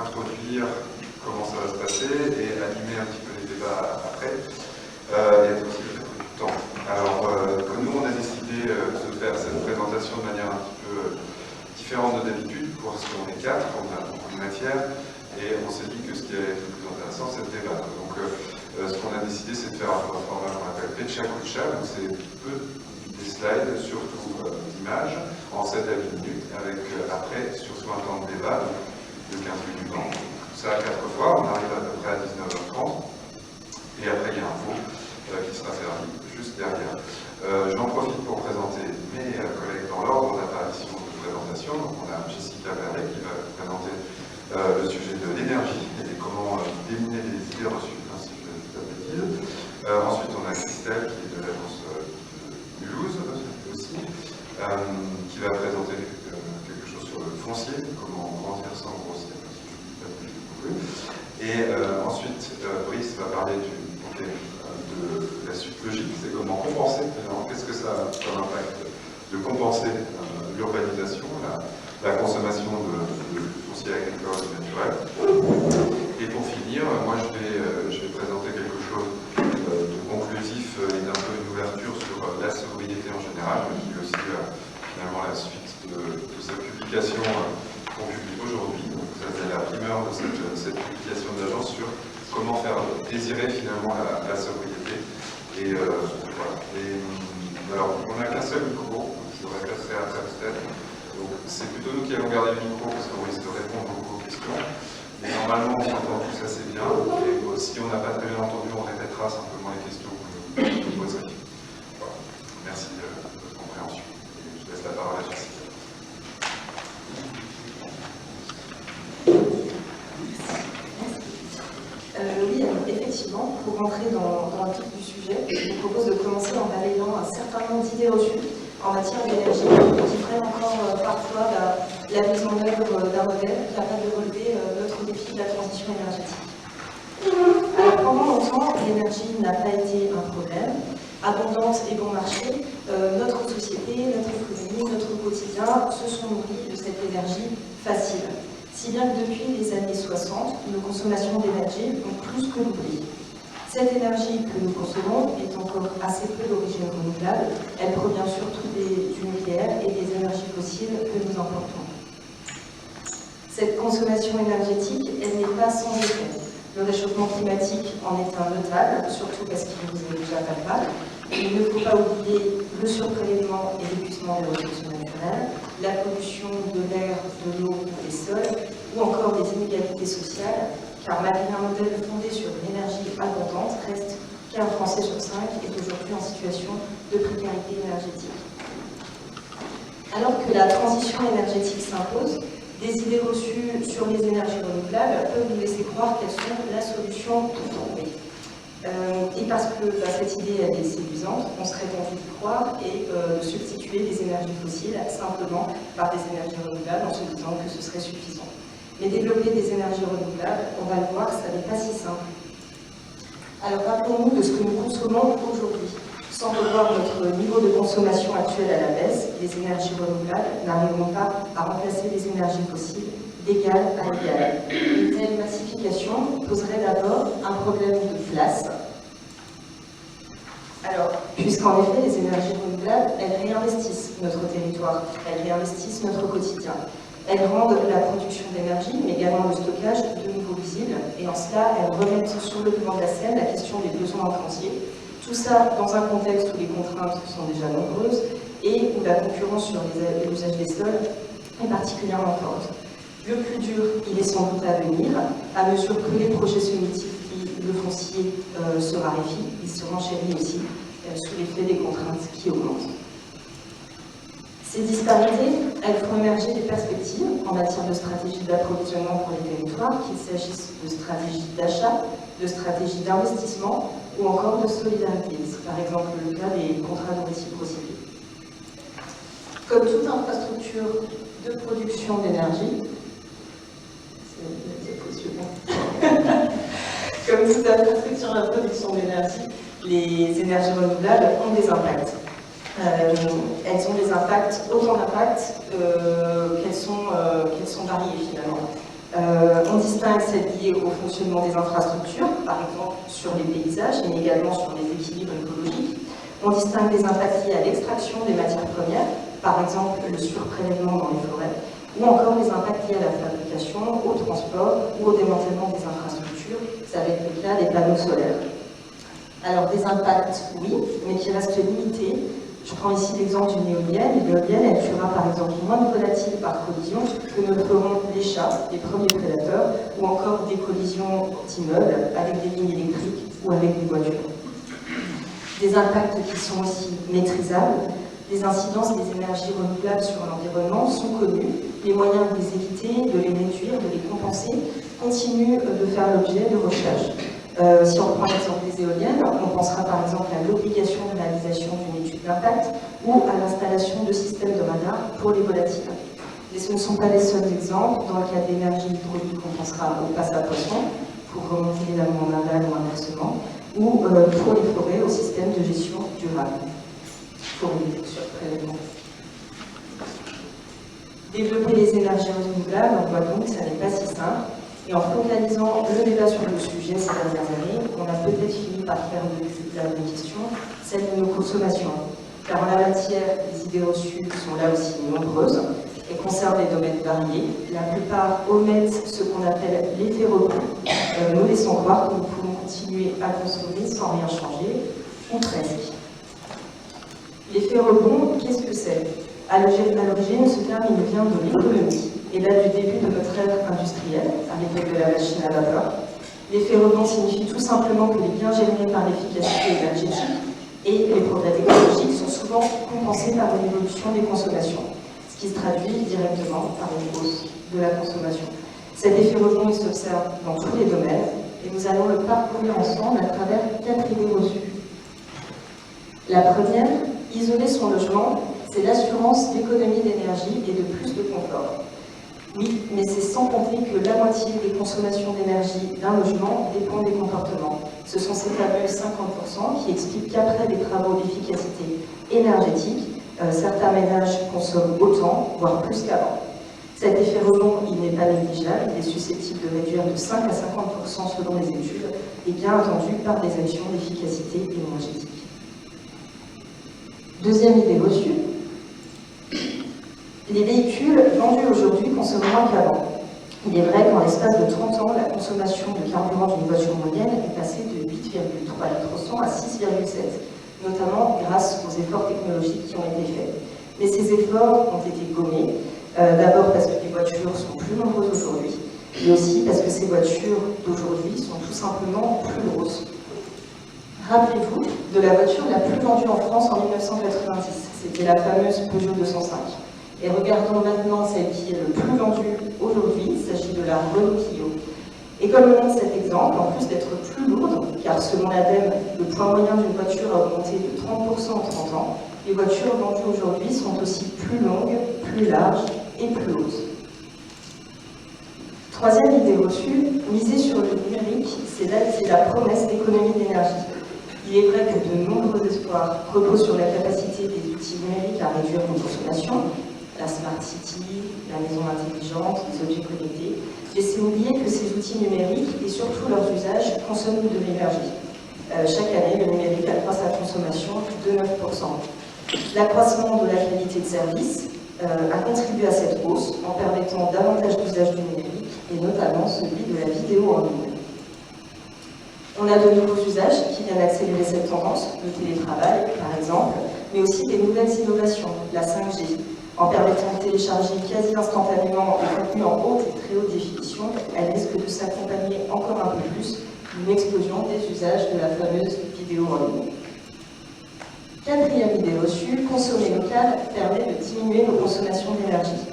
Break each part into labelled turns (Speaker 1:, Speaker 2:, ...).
Speaker 1: introduire comment ça va se passer et animer un petit peu les débats après, et être aussi peut-être du temps. Alors, nous, on a décidé de faire cette présentation de manière un petit peu différente de d'habitude, parce qu'on est 4, on a beaucoup de matière, et on s'est dit que ce qui allait être le plus intéressant, c'est de débattre. Donc, ce qu'on a décidé, c'est de faire un format qu'on appelle Pecha Kucha, donc c'est des slides, surtout d'images, en 7 à 8 minutes, avec après, surtout un temps de débat de 15 minutes. Donc, ça à 4 fois, on arrive à peu près à 19h30, et après, il y a un faux qui sera servi juste derrière. J'en profite pour présenter mes collègues dans l'ordre d'apparition de présentation. Donc, on a Jessica Verlet qui va présenter le sujet de l'énergie et comment déminer les idées reçues, si je ne dis pas de bêtises. Ensuite, on a Christelle qui est de l'agence de Mulhouse aussi, qui va présenter quelque chose sur le foncier, comment grandir sans grossir, si je ne dis pas de bêtises. Et ensuite, Brice va parler de la suite logique, c'est comment compenser, qu'est-ce que ça a comme impact de compenser l'urbanisation, la consommation de foncier agricole et naturel. Et pour finir, moi je vais présenter quelque chose de conclusif et d'un peu une ouverture sur la sobriété en général, qui est aussi finalement la suite de cette publication qu'on publie aujourd'hui. Donc ça c'est la primeur de cette publication de l'agence sur comment faire désirer finalement la sobriété. Et voilà. Et, alors, on n'a qu'un seul micro, qui devrait passer à Trapstead. Donc, c'est plutôt nous qui allons garder le micro parce qu'on risque de répondre beaucoup aux questions. Mais normalement, on s'entend tous assez bien. Et si on n'a pas très bien entendu, on répétera simplement les questions que vous poserez. Voilà. Merci de votre compréhension. Et je laisse la parole à Jessica.
Speaker 2: Oui, effectivement, pour rentrer dans le vif du sujet, je vous propose de commencer en balayant un certain nombre d'idées reçues en matière d'énergie qui freinent encore parfois la mise en œuvre d'un modèle capable de relever notre défi de la transition énergétique. Alors, pendant longtemps, l'énergie n'a pas été un problème. Abondante et bon marché, notre société, notre économie, notre quotidien se sont nourris de cette énergie facile. Si bien que depuis les années 60, nos consommations d'énergie ont plus que doublé. Cette énergie que nous consommons est encore assez peu d'origine renouvelable. Elle provient surtout du nucléaire et des énergies fossiles que nous importons. Cette consommation énergétique, elle n'est pas sans effet. Le réchauffement climatique en est un notable, surtout parce qu'il nous est déjà palpable. Il ne faut pas oublier le surprélèvement et l'épuisement des ressources naturelles, la pollution de l'air, de l'eau, des sols, ou encore des inégalités sociales, car malgré un modèle fondé sur une énergie abondante, reste qu'un Français sur 5 est aujourd'hui en situation de précarité énergétique. Alors que la transition énergétique s'impose, des idées reçues sur les énergies renouvelables peuvent nous laisser croire qu'elles sont la solution pour trouver. Et parce que cette idée elle est séduisante, on serait tenté d'y croire et de substituer les énergies fossiles simplement par des énergies renouvelables en se disant que ce serait suffisant. Mais développer des énergies renouvelables, on va le voir, ça n'est pas si simple. Alors rappelons-nous de ce que nous consommons aujourd'hui. Sans revoir notre niveau de consommation actuel à la baisse, les énergies renouvelables n'arriveront pas à remplacer les énergies fossiles d'égal à égal. Une telle massification poserait d'abord un problème de place. Alors, puisqu'en effet, les énergies renouvelables, elles réinvestissent notre territoire, elles réinvestissent notre quotidien. Elles rendent la production d'énergie, mais également le stockage, de nouveau visible, et en cela, elles remettent sur le devant de la scène la question des besoins en foncier. Tout ça dans un contexte où les contraintes sont déjà nombreuses et où la concurrence sur l'usage des sols est particulièrement forte. Le plus dur, il est sans doute à venir, à mesure que les projets se multiplient, le foncier se raréfie, il se renchérit aussi sous l'effet des contraintes qui augmentent. Ces disparités, elles font émerger des perspectives en matière de stratégie d'approvisionnement pour les territoires, qu'il s'agisse de stratégie d'achat, de stratégie d'investissement ou encore de solidarité. C'est par exemple le cas des contrats de réciprocité. Comme toute infrastructure de production d'énergie, comme toute infrastructure de production d'énergie, les énergies renouvelables ont des impacts. Elles ont des impacts, autant d'impacts qu'elles sont variées finalement. On distingue distingue celles liées au fonctionnement des infrastructures, par exemple sur les paysages, mais également sur les équilibres écologiques. On distingue les impacts liés à l'extraction des matières premières, par exemple le surprélèvement dans les forêts, ou encore les impacts liés à la fabrication, au transport ou au démantèlement des infrastructures. Ça va être le cas des panneaux solaires. Alors des impacts, oui, mais qui restent limités. Je prends ici l'exemple d'une éolienne. L'éolienne, elle tuera par exemple moins de volatiles par collision que ne le feront les chats, les premiers prédateurs, ou encore des collisions d'immeubles avec des lignes électriques ou avec des voitures. Des impacts qui sont aussi maîtrisables. Les incidences des énergies renouvelables sur l'environnement sont connus. Les moyens de les éviter, de les réduire, de les compenser, continuent de faire l'objet de recherches. Si on prend l'exemple des éoliennes, on pensera par exemple à l'obligation de réalisation d'une étude d'impact ou à l'installation de systèmes de radar pour les volatiles. Mais ce ne sont pas les seuls exemples. Dans le cas d'énergie hydraulique, on pensera au passe à poisson pour remonter l'élément naval ou inversement, ou pour les forêts au système de gestion durable, pour les surprélèvements. Développer les énergies renouvelables, on voit donc que ça n'est pas si simple. Et en focalisant le débat sur le sujet ces dernières années, on a peut-être fini par faire la même question, celle de nos consommations. Car en la matière, les idées reçues sont là aussi nombreuses et concernent des domaines variés. La plupart omettent ce qu'on appelle l'effet rebond, nous laissons croire que nous pouvons continuer à consommer sans rien changer, ou presque. L'effet rebond, qu'est-ce que c'est? À l'origine, ce terme il vient de l'économie et date du début de notre ère industrielle, à l'époque de la machine à vapeur. L'effet rebond signifie tout simplement que les gains générés par l'efficacité énergétique et les progrès technologiques sont souvent compensés par une évolution des consommations, ce qui se traduit directement par une hausse de la consommation. Cet effet rebond il s'observe dans tous les domaines et nous allons le parcourir ensemble à travers 4 idées reçues. La première, isoler son logement, c'est l'assurance d'économie d'énergie et de plus de confort. Oui, mais c'est sans compter que la moitié des consommations d'énergie d'un logement dépend des comportements. Ce sont ces fameux 50% qui expliquent qu'après des travaux d'efficacité énergétique, certains ménages consomment autant, voire plus qu'avant. Cet effet rebond, il n'est pas négligeable, il est susceptible de réduire de 5 à 50% selon les études, et bien entendu par des actions d'efficacité énergétique. Deuxième idée reçue, les véhicules vendus aujourd'hui consomment moins qu'avant. Il est vrai qu'en l'espace de 30 ans, la consommation de carburant d'une voiture moyenne est passée de 8,3 litres au 100 à 6,7, notamment grâce aux efforts technologiques qui ont été faits. Mais ces efforts ont été gommés, d'abord parce que les voitures sont plus nombreuses aujourd'hui, mais aussi parce que ces voitures d'aujourd'hui sont tout simplement plus grosses. Rappelez-vous de la voiture la plus vendue en France en 1990, c'était la fameuse Peugeot 205. Et regardons maintenant celle qui est le plus vendue aujourd'hui, il s'agit de la Renault Clio. Et comme le montre cet exemple, en plus d'être plus lourde, car selon l'ADEME, le poids moyen d'une voiture a augmenté de 30% en 30 ans, les voitures vendues aujourd'hui sont aussi plus longues, plus larges et plus hautes. Troisième idée reçue, miser sur le numérique, c'est la promesse d'économie d'énergie. Il est vrai que de nombreux espoirs reposent sur la capacité des outils numériques à réduire nos consommations, la Smart City, la maison intelligente, les objets connectés, laissez oublier que ces outils numériques et surtout leurs usages consomment de l'énergie. Chaque année, le numérique accroît sa consommation de 9%. L'accroissement de la qualité de service a contribué à cette hausse en permettant davantage d'usage du numérique et notamment celui de la vidéo en ligne. On a de nouveaux usages qui viennent accélérer cette tendance, le télétravail par exemple, mais aussi des nouvelles innovations, la 5G. En permettant de télécharger quasi instantanément des contenus en haute et très haute définition, elle risque de s'accompagner encore un peu plus d'une explosion des usages de la fameuse vidéo en ligne. Quatrième idée reçue, consommer local permet de diminuer nos consommations d'énergie.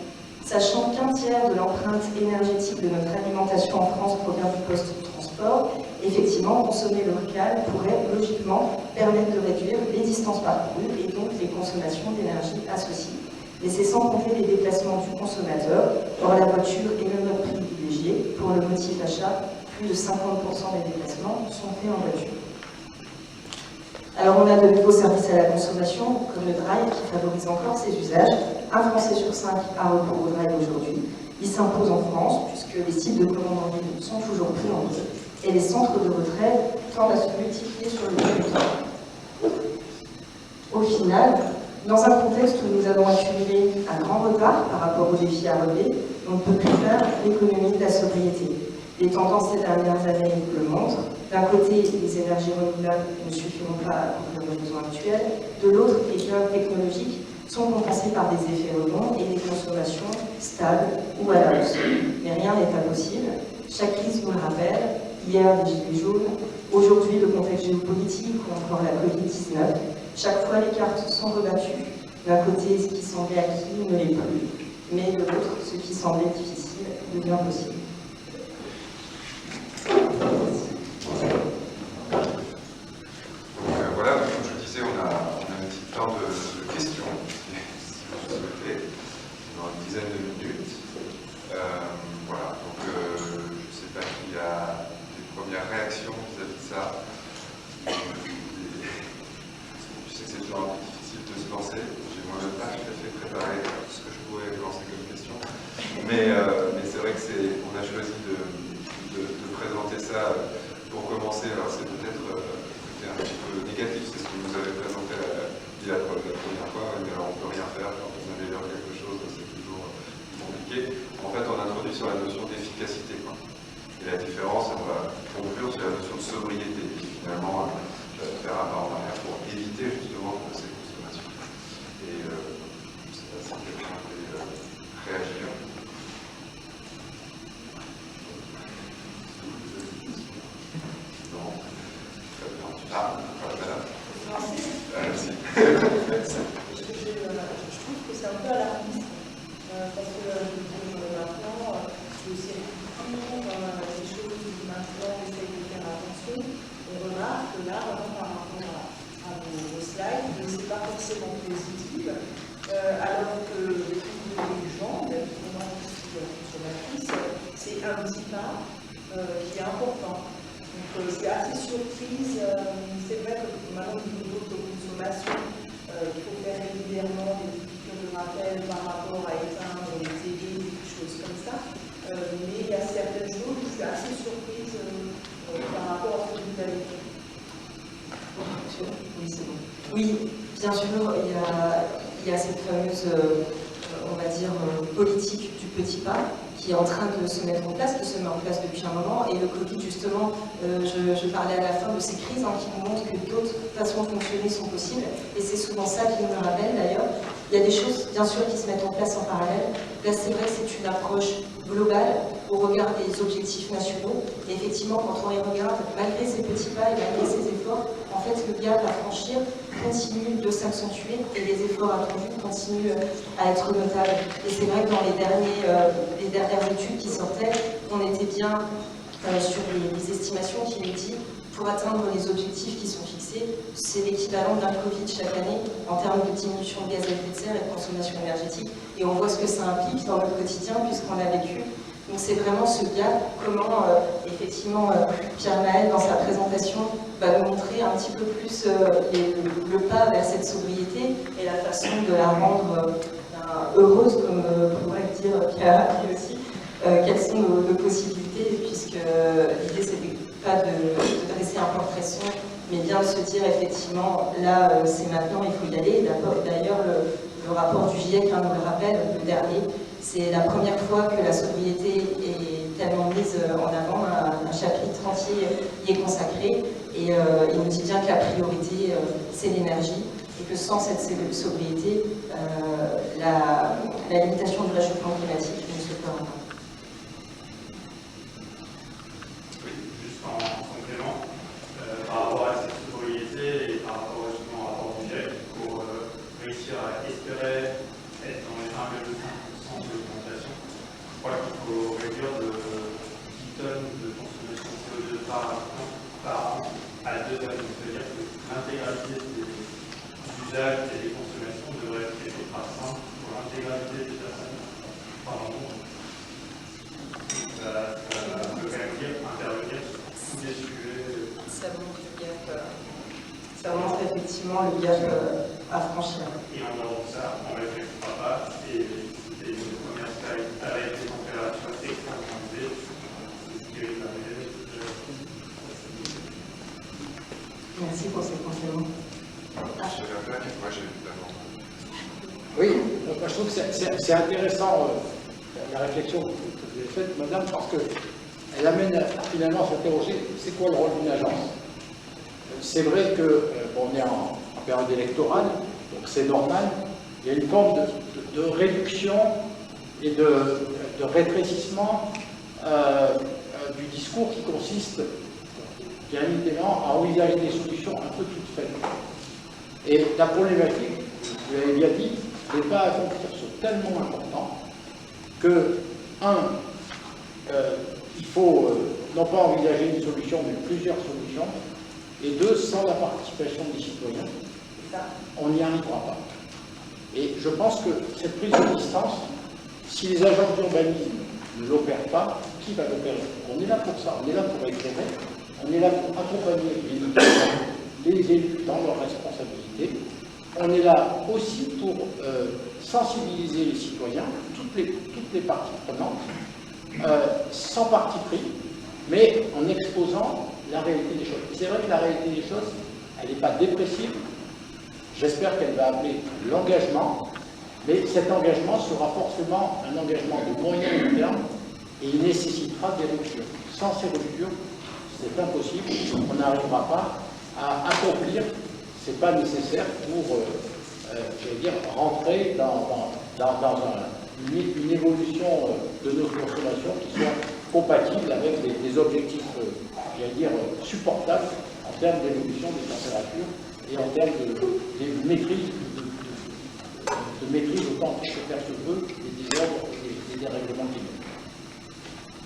Speaker 2: Sachant qu'un tiers de l'empreinte énergétique de notre alimentation en France provient du post-transport, effectivement, consommer local pourrait logiquement permettre de réduire les distances parcourues et donc les consommations d'énergie associées. Mais c'est sans compter les déplacements du consommateur. Or, la voiture est le mode privilégié. Pour le motif d'achat, plus de 50% des déplacements sont faits en voiture. Alors, on a de nouveaux services à la consommation, comme le drive, qui favorise encore ces usages. Un Français sur 5 a recours au drive aujourd'hui. Il s'impose en France, puisque les sites de commande en ligne sont toujours plus nombreux, et les centres de retrait tendent à se multiplier sur le territoire. Au final, dans un contexte où nous avons accumulé un grand retard par rapport aux défis à relever, on ne peut plus faire l'économie de la sobriété. Les tendances ces dernières années le montrent. D'un côté, les énergies renouvelables ne suffiront pas à couvrir nos besoins actuels. De l'autre, les gains technologiques sont compensés par des effets rebonds et des consommations stables ou à la hausse. Mais rien n'est impossible. Chaque crise nous le rappelle. Hier, les gilets jaunes. Aujourd'hui, le contexte géopolitique ou encore la Covid-19. Chaque fois, les cartes sont rebattues. D'un côté, ce qui semblait acquis ne l'est plus. Mais de l'autre, ce qui semblait difficile devient possible.
Speaker 1: Voilà, comme je le disais, on a un petit temps de questions, si vous le souhaitez, dans une dizaine de minutes. Voilà, donc je ne sais pas s'il y a des premières réactions vis-à-vis de ça. Je sais que c'est toujours un peu difficile de se lancer. J'ai moi-même pas tout à fait préparé ce que je pourrais lancer comme question. Mais c'est vrai qu'on a choisi de présenter ça pour commencer. Alors c'est peut-être un petit peu négatif, c'est ce que vous avez présenté la première fois, mais alors on ne peut rien faire quand on améliore quelque chose, c'est toujours compliqué. En fait, on introduit sur la notion d'efficacité. Et la différence, on va conclure sur la notion de sobriété, qui finalement faire un pas en arrière pour éviter justement ces consommations. Et je ne sais pas si quelqu'un peut réagir. Non. Très bien. Ah, voilà. Merci.
Speaker 3: Je trouve que c'est un peu alarmiste, parce que maintenant, le circuit court, les choses maintenant essayent de faire attention. On remarque que là, vraiment par rapport à vos slides, ce n'est pas forcément positif, alors que les gens, évidemment aussi consommatrices, c'est un petit pas qui est important. Donc c'est assez surprise. C'est vrai que maintenant, au niveau de consommation, il faut faire régulièrement des piqûres de rappel par rapport à éteindre les télés, des choses comme ça. Mais il y a certaines choses où je suis assez surprise par rapport à ce que vous avez fait.
Speaker 2: Oui, c'est bon. Oui, bien sûr, il y a cette fameuse, on va dire, politique du petit pas qui est en train de se mettre en place, qui se met en place depuis un moment. Et le Covid, justement, je parlais à la fin de ces crises qui nous montrent que d'autres façons de fonctionner sont possibles. Et c'est souvent ça qui nous rappelle, d'ailleurs. Il y a des choses, bien sûr, qui se mettent en place en parallèle. Là, c'est vrai que c'est une approche globale au regard des objectifs nationaux. Et effectivement, quand on les regarde, malgré ces petits pas et malgré ces efforts, en fait, le gap à franchir continue de s'accentuer et les efforts attendus continuent à être notables. Et c'est vrai que dans les dernières études qui sortaient, on était bien sur les estimations qui nous disent pour atteindre les objectifs qui sont fixés, c'est l'équivalent d'un Covid chaque année en termes de diminution de gaz à effet de serre et de consommation énergétique. Et on voit ce que ça implique dans notre quotidien puisqu'on l'a vécu. Donc c'est vraiment ce gap, comment effectivement Pierre-Maël dans sa présentation va nous montrer un petit peu plus le pas vers cette sobriété et la façon de la rendre heureuse, comme pourrait dire Pierre aussi. Quelles sont nos possibilités, puisque l'idée c'était pas de dresser un portrait sombre, mais bien de se dire effectivement là c'est maintenant, il faut y aller. D'ailleurs le rapport du GIEC nous le rappelle, le dernier, c'est la première fois que la sobriété est tellement mise en avant, un chapitre entier y est consacré, et il nous dit bien que la priorité c'est l'énergie, et que sans cette sobriété, la limitation du réchauffement climatique ne se fera pas.
Speaker 4: Oui, juste en complément, par rapport à cette sobriété et par rapport justement au rapport du GIEC, pour réussir à espérer être dans les 1,5% d'augmentation, je crois qu'il faut réduire de 10 tonnes de consommation de CO2 par an à 2 tonnes. C'est-à-dire que l'intégralité des usages et des consommations devrait être réduite par 5 pour l'intégralité des personnes par an. Ça peut quand même dire intervenir sur tous les sujets.
Speaker 2: Ça montre le gap, ça montre effectivement le gap à franchir.
Speaker 4: Et en dehors de ça, on ne réfléchira pas et c'était une première slide avec les températures
Speaker 5: trouve que c'est intéressant la réflexion que vous avez faite, madame, parce qu'elle amène finalement à s'interroger c'est quoi le rôle d'une agence. C'est vrai que on est en période électorale, donc c'est normal, il y a une forme de réduction et de rétrécissement du discours qui consiste bien évidemment à envisager des solutions un peu toutes faites. Et la problématique, vous l'avez bien dit, les pas à accomplir sont tellement importants que, il faut non pas envisager une solution, mais plusieurs solutions, et deux, sans la participation des citoyens, on n'y arrivera pas. Et je pense que cette prise de distance, si les agences d'urbanisme ne l'opèrent pas, qui va l'opérer? On est là pour ça, on est là pour éclairer, on est là pour accompagner les élus dans leurs responsabilités, on est là aussi pour sensibiliser les citoyens, toutes les parties prenantes, sans parti pris, mais en exposant la réalité des choses. C'est vrai que la réalité des choses, elle n'est pas dépressive. J'espère qu'elle va appeler l'engagement, mais cet engagement sera forcément un engagement de moyen et long terme, et il nécessitera des ruptures. Sans ces ruptures, c'est impossible, on n'arrivera pas à accomplir, c'est pas nécessaire pour, j'allais dire, rentrer dans une évolution de nos consommations qui soit compatible avec des objectifs, j'allais dire, supportables en termes d'évolution des températures et en termes de maîtrise, de maîtrise autant que faire se peut des désordres et des dérèglements climatiques.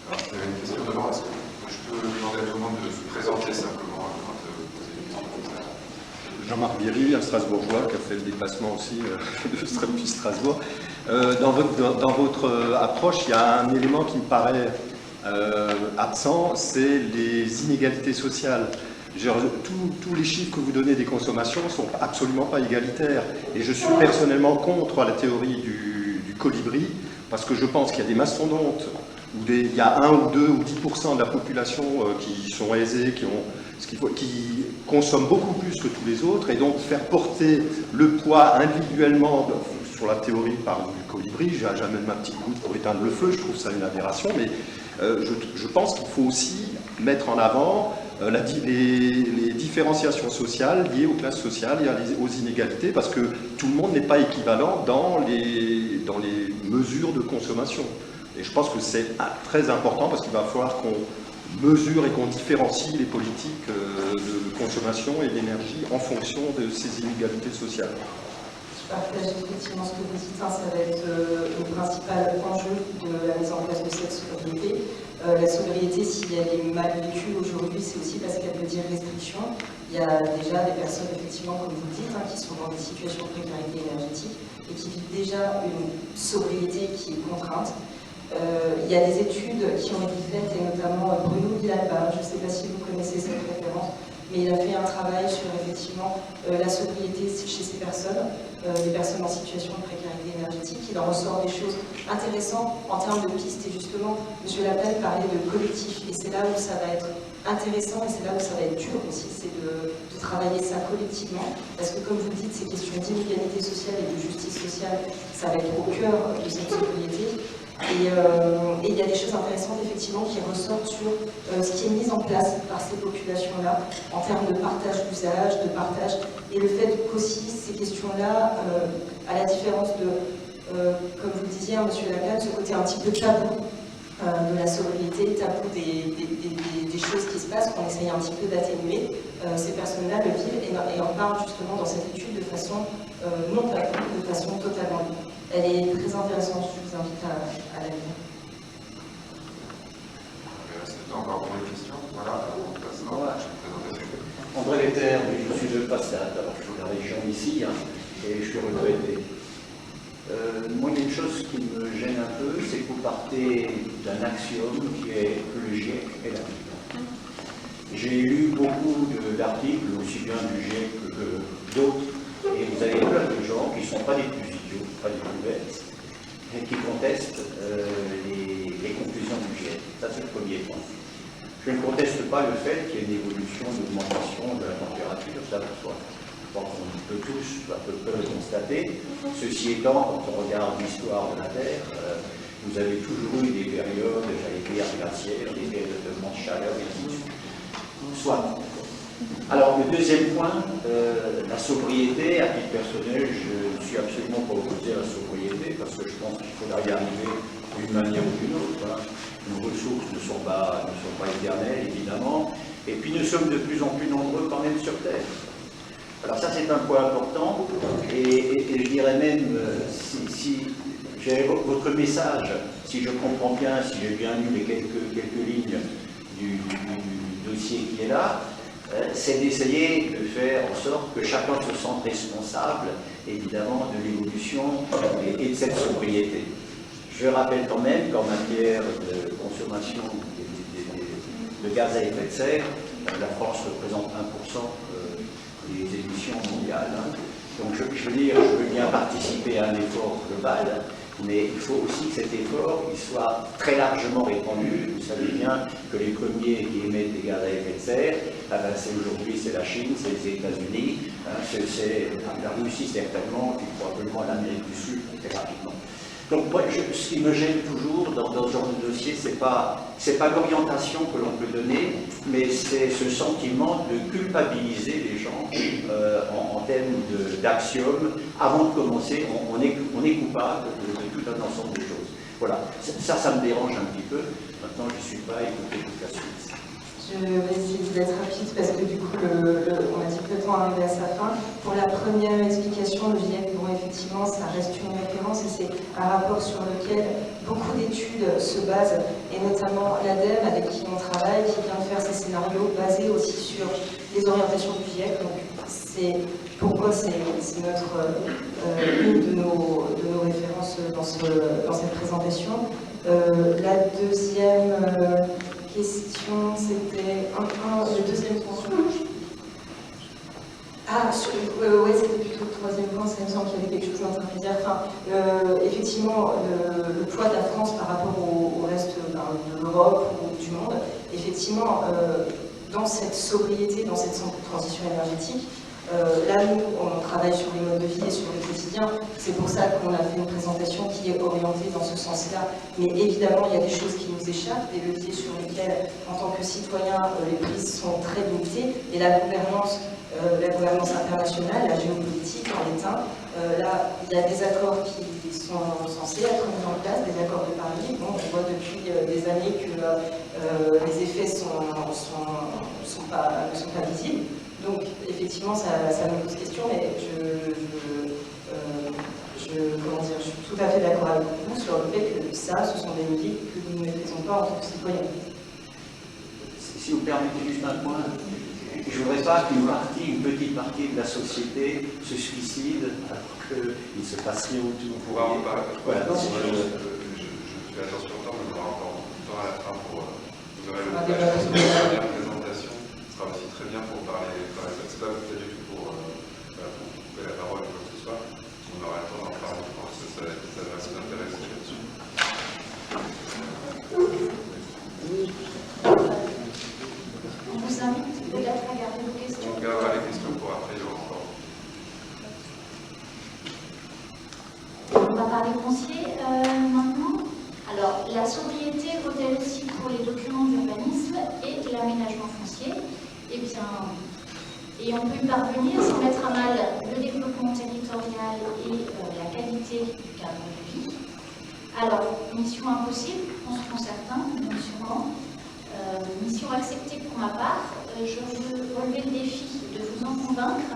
Speaker 1: Alors, j'avais une question devant. Est-ce que je peux demander à tout le monde de se présenter simplement avant de poser une question comme ça?
Speaker 6: Jean-Marc Biry, un Strasbourgeois qui a fait le déplacement aussi depuis Strasbourg. Dans votre approche, il y a un élément qui me paraît absent, c'est les inégalités sociales. Tous les chiffres que vous donnez des consommations ne sont absolument pas égalitaires. Et je suis personnellement contre la théorie du colibri, parce que je pense qu'il y a des mastodontes, où il y a 1 ou 2 ou 10% de la population qui sont aisés, qui consomment beaucoup plus que tous les autres, et donc faire porter le poids individuellement sur la théorie par du colibri, j'amène ma petite goutte pour éteindre le feu, je trouve ça une aberration, mais je pense qu'il faut aussi mettre en avant les différenciations sociales liées aux classes sociales et aux inégalités, parce que tout le monde n'est pas équivalent dans les mesures de consommation. Et je pense que c'est très important, parce qu'il va falloir qu'on mesure et qu'on différencie les politiques de consommation et d'énergie en fonction de ces inégalités sociales.
Speaker 2: Je partage effectivement ce que vous dites, ça va être le principal enjeu de la mise en place de cette sobriété. La sobriété, si elle est mal vécue aujourd'hui, c'est aussi parce qu'elle veut dire restriction. Il y a déjà des personnes, effectivement, comme vous le dites, qui sont dans des situations de précarité énergétique et qui vivent déjà une sobriété qui est contrainte. Il y a des études qui ont été faites, et notamment Bruno Villalba, je ne sais pas si vous connaissez cette référence, mais il a fait un travail sur effectivement la sobriété chez ces personnes, les personnes en situation de précarité énergétique. Il en ressort des choses intéressantes en termes de pistes, et justement, M. Lapelle parlait de collectif, et c'est là où ça va être intéressant, et c'est là où ça va être dur aussi, c'est de travailler ça collectivement, parce que comme vous le dites, ces questions d'inégalité sociale et de justice sociale, ça va être au cœur de cette sobriété. Et il y a des choses intéressantes effectivement qui ressortent sur ce qui est mis en place par ces populations-là en termes de partage d'usage, de partage, et le fait qu'aussi ces questions-là, à la différence de, comme vous le disiez, M. Lacan, ce côté un petit peu tabou de la sobriété, tabou des choses qui se passent, qu'on essaye un petit peu d'atténuer, ces personnes-là le vivent et en parlent justement dans cette étude de façon non tabou, de façon totalement libre. Elle est très intéressante, je vous invite à la lire.
Speaker 1: Est-ce que tu as encore pour les questions? Voilà, on passe à la présentation.
Speaker 7: André Letter, je suis de passade, alors je suis de la région ici, et je suis retraité. Moi, il y a une chose qui me gêne un peu, c'est que vous partez d'un axiome qui est que le GIEC est la vie. J'ai lu beaucoup d'articles, aussi bien du GIEC que d'autres, et vous avez plein de gens qui ne sont pas des plus idiots, pas des plus bêtes, et qui contestent les conclusions du GIEC. Ça, c'est le premier point. Je ne conteste pas le fait qu'il y ait une évolution, une augmentation de la température, ça pour soi. crois qu'on peut tous à peu près le constater. Ceci étant, quand on regarde l'histoire de la Terre, vous avez toujours eu des périodes, j'allais dire, glaciaires, des périodes de grande chaleur, et ainsi de suite. Soit. Alors, le deuxième point, la sobriété. À titre personnel, je ne suis absolument pas opposé à la sobriété, parce que je pense qu'il faudra y arriver d'une manière ou d'une autre. Hein. Nos ressources ne sont pas éternelles, évidemment, et puis nous sommes de plus en plus nombreux quand même sur Terre. Alors ça, c'est un point important, et je dirais même, si j'ai votre message, si je comprends bien, si j'ai bien lu les quelques lignes du dossier qui est là, c'est d'essayer de faire en sorte que chacun se sente responsable, évidemment, de l'évolution et de cette sobriété. Je rappelle quand même qu'en matière de consommation de gaz à effet de serre, la France représente 1% des émissions mondiales. Donc je veux dire, je veux bien participer à un effort global, mais il faut aussi que cet effort il soit très largement répandu. Vous savez bien que les premiers qui émettent des gaz à effet de serre, aujourd'hui c'est la Chine, c'est les États-Unis, c'est la Russie certainement, puis probablement l'Amérique du Sud très rapidement. Donc moi, ce qui me gêne toujours dans ce genre de dossier, c'est pas l'orientation que l'on peut donner, mais c'est ce sentiment de culpabiliser les gens en termes d'axiomes. Avant de commencer, on est coupable de tout un ensemble de choses. Voilà, ça me dérange un petit peu. Maintenant, je ne suis pas écouté toute la suite.
Speaker 2: Je vais essayer d'être rapide parce que du coup, on a dit que le temps arrivait à sa fin. Pour la première explication, le GIEC, bon, effectivement, ça reste une référence et c'est un rapport sur lequel beaucoup d'études se basent, et notamment l'ADEME, avec qui on travaille, qui vient de faire ces scénarios basés aussi sur les orientations du GIEC. Donc, c'est pourquoi c'est une de nos références dans cette présentation. La deuxième question, c'était le deuxième point. Ouais, c'était plutôt le troisième point, ça me semble qu'il y avait quelque chose d'intermédiaire. Enfin, effectivement, le poids de la France par rapport au reste de l'Europe ou du monde, effectivement, dans cette sobriété, dans cette transition énergétique, là, nous, on travaille sur les modes de vie et sur le quotidien. C'est pour ça qu'on a fait une présentation qui est orientée dans ce sens-là. Mais évidemment, il y a des choses qui nous échappent, des leviers sur lesquels, en tant que citoyen, les prises sont très limitées. Et la gouvernance internationale, la géopolitique en est un. Là, il y a des accords qui sont censés être mis en place, des accords de Paris. Bon, on voit depuis des années que les effets ne sont pas visibles. Donc, effectivement, ça me pose question, mais je suis tout à fait d'accord avec vous sur le fait que ça, ce sont des leviers que nous ne maîtrisons pas en tant que citoyens.
Speaker 7: Si vous permettez juste un point, je ne voudrais pas qu'une petite partie de la société se suicide alors qu'il se passe rien autour.
Speaker 1: On pourra en parler.
Speaker 7: Voilà,
Speaker 1: je fais attention au temps, mais on aura encore beaucoup de temps à la fin pour vous aurez la dernière présentation. Ce sera aussi très bien pour parler. C'est pas du tout pour couper la parole ou quoi que ce soit. On aura le temps d'en parler. Je pense que ça va nous intéresser là-dessus.
Speaker 8: On vous invite peut-être à garder vos questions.
Speaker 1: On gardera les questions pour après, il y aura encore.
Speaker 8: On va parler foncier maintenant. Alors, la sobriété vaut-elle aussi pour les documents d'urbanisme et l'aménagement foncier? Eh bien, et on peut y parvenir sans mettre à mal le développement territorial et la qualité du cadre de vie. Alors, mission impossible, pensent certains, bien sûrement. Mission acceptée pour ma part. Je veux relever le défi de vous en convaincre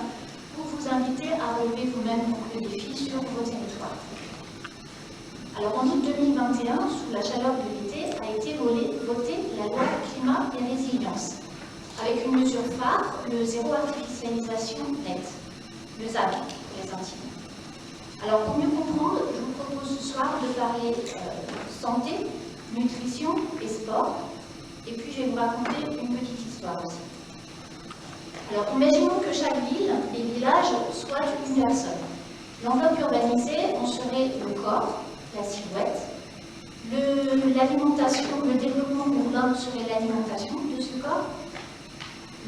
Speaker 8: pour vous inviter à relever vous-même le défi sur vos territoires. Alors, en août 2021, sous la chaleur de l'été, a été votée la loi climat et résilience, avec une mesure phare, le zéro artificialisation nette, le ZAN pour les intimes. Alors, pour mieux comprendre, je vous propose ce soir de parler santé, nutrition et sport, et puis je vais vous raconter une petite histoire aussi. Alors, imaginons que chaque ville et village soit une personne. L'enveloppe urbanisée, on serait le corps, la silhouette. L'alimentation, le développement urbain serait l'alimentation de ce corps.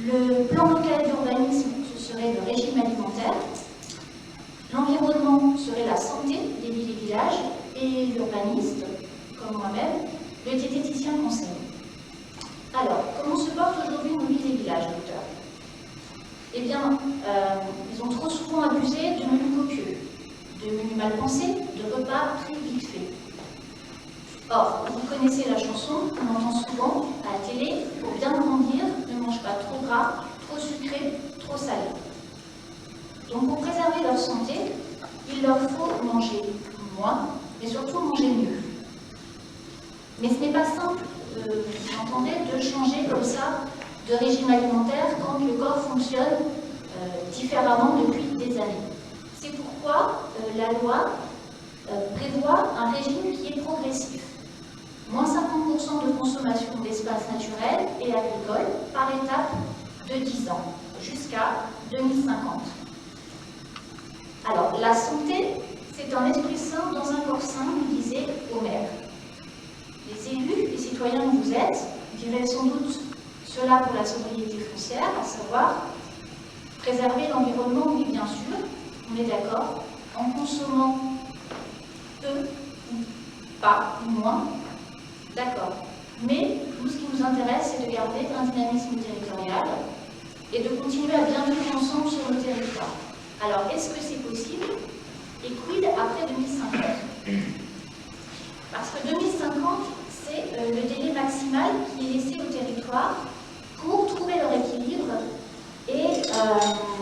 Speaker 8: Le plan local d'urbanisme, ce serait le régime alimentaire, l'environnement serait la santé des villes et villages, et l'urbaniste, comme moi-même, le diététicien conseil. Alors, comment se portent aujourd'hui nos villes et villages, docteur? Eh bien, ils ont trop souvent abusé de menus copieux, de menus mal pensés, de repas très vite faits. Or, vous connaissez la chanson, on entend souvent à la télé, pour bien grandir, ne mange pas trop gras, trop sucré, trop salé. Donc pour préserver leur santé, il leur faut manger moins, mais surtout manger mieux. Mais ce n'est pas simple, vous entendez, de changer comme ça de régime alimentaire quand le corps fonctionne différemment depuis des années. C'est pourquoi la loi prévoit un régime qui est progressif. Moins 50% de consommation d'espaces naturels et agricoles par étape de 10 ans, jusqu'à 2050. Alors, la santé, c'est un esprit sain dans un corps sain, nous disait Homère. Les élus, les citoyens que vous êtes, diraient sans doute cela pour la sobriété foncière, à savoir préserver l'environnement, oui bien sûr, on est d'accord, en consommant peu, ou pas, ou moins, d'accord. Mais nous, ce qui nous intéresse, c'est de garder un dynamisme territorial et de continuer à bien vivre ensemble sur le territoire. Alors, est-ce que c'est possible? Et quid après 2050? Parce que 2050, c'est le délai maximal qui est laissé au territoire pour trouver leur équilibre et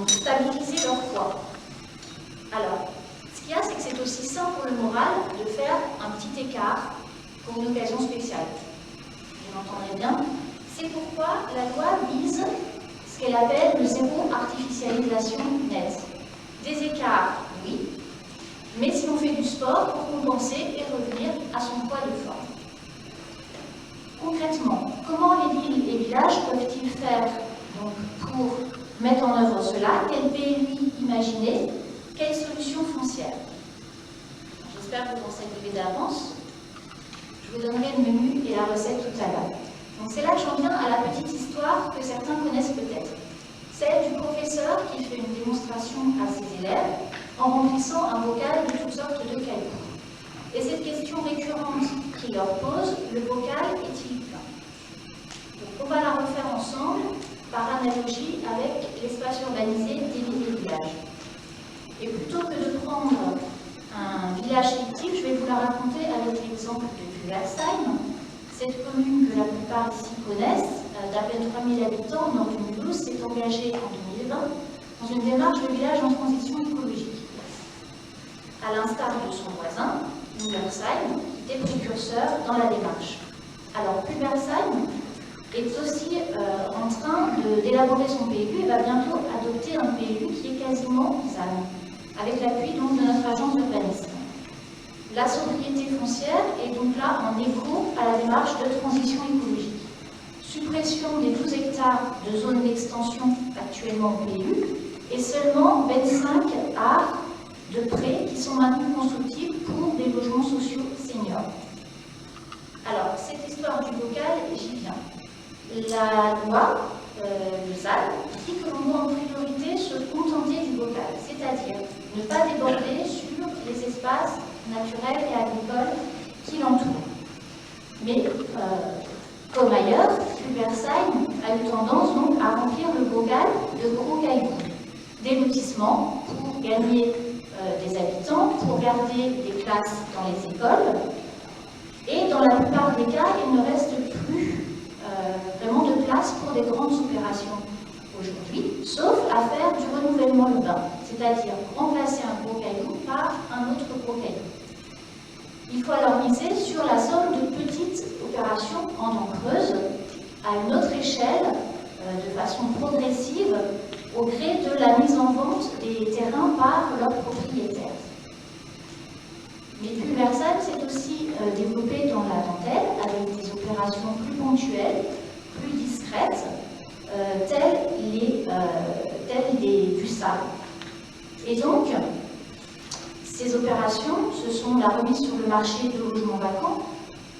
Speaker 8: stabiliser leur poids. Alors, ce qu'il y a, c'est que c'est aussi sain pour le moral de faire un petit écart pour une occasion spéciale. Vous m'entendrez bien. C'est pourquoi la loi vise ce qu'elle appelle le zéro artificialisation nette. Des écarts, oui, mais si on fait du sport pour compenser et revenir à son poids de forme. Concrètement, comment les villes et villages peuvent-ils faire donc, pour mettre en œuvre cela? Quel PLUI imaginer? Quelles solutions foncières? J'espère que vous en savez d'avance. Je vous donnerai le menu et la recette tout à l'heure. Donc c'est là que j'en viens à la petite histoire que certains connaissent peut-être. Celle du professeur qui fait une démonstration à ses élèves en remplissant un bocal de toutes sortes de cailloux. Et cette question récurrente qu'il leur pose, le bocal est-il plein? Donc on va la refaire ensemble par analogie avec l'espace urbanisé des villes et villages. Et plutôt que de prendre un village fictif, je vais vous la raconter avec l'exemple de Pulversheim, cette commune que la plupart ici connaissent, d'à peine 3000 habitants au nord du Mulhouse, s'est engagée en 2020 dans une démarche de village en transition écologique. À l'instar de son voisin, Pulversheim, qui était précurseur dans la démarche. Alors Pulversheim est aussi en train d'élaborer son PLU et va bientôt adopter un PLU qui est quasiment ZAN, avec l'appui donc de notre agence d'urbanisme. La sobriété foncière est donc là en écho à la démarche de transition écologique. Suppression des 12 hectares de zone d'extension actuellement au PLU et seulement 25 arts de prêts qui sont maintenus constructibles pour des logements sociaux seniors. Alors, cette histoire du bocal, j'y viens. La loi, le ZAN, dit que l'on doit en priorité se contenter du bocal, c'est-à-dire ne pas déborder sur les espaces naturels et agricoles qui l'entourent. Mais, comme ailleurs, Pulversheim a eu tendance donc à remplir le bocal de gros cailloux, des lotissements pour gagner des habitants, pour garder des classes dans les écoles. Et dans la plupart des cas, il ne reste plus vraiment de place pour des grandes opérations aujourd'hui, sauf à faire du renouvellement urbain, c'est-à-dire remplacer un gros caillou par un autre gros caillou. Il faut alors miser sur la somme de petites opérations en dents creuses à une autre échelle, de façon progressive, au gré de la mise en vente des terrains par leurs propriétaires. Mais Pulversheim s'est aussi développé dans la dentelle avec des opérations plus ponctuelles, plus discrètes, telles du sable. Et donc, ces opérations, ce sont la remise sur le marché de logements vacants,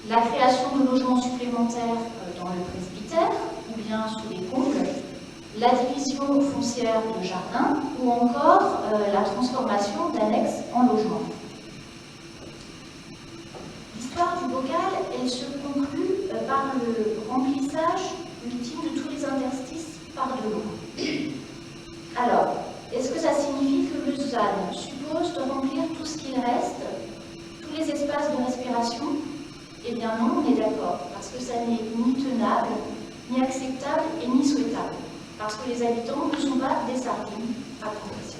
Speaker 8: la création de logements supplémentaires dans le presbytère ou bien sous les combles, la division foncière de jardin ou encore la transformation d'annexes en logements. L'histoire du bocal, elle se conclut par le remplissage ultime de tous les interstices par de l'eau. Alors, est-ce que ça signifie que le ZAN suppose de remplir tout ce qu'il reste, tous les espaces de respiration? Eh bien non, on est d'accord, parce que ça n'est ni tenable, ni acceptable et ni souhaitable, parce que les habitants ne sont pas des sardines à progression.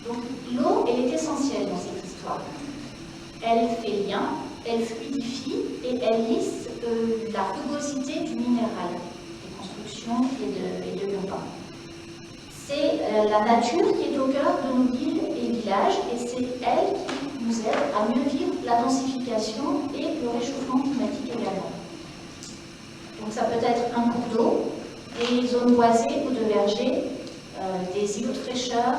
Speaker 8: Donc l'eau, elle est essentielle dans cette histoire. Elle fait lien, elle fluidifie et elle lisse la rugosité du minéral, des constructions et de l'urbain. C'est la nature qui est au cœur de nos villes et villages et c'est elle qui nous aide à mieux vivre la densification et le réchauffement climatique également. Donc ça peut être un cours d'eau, des zones boisées ou de vergers, des îlots de fraîcheur,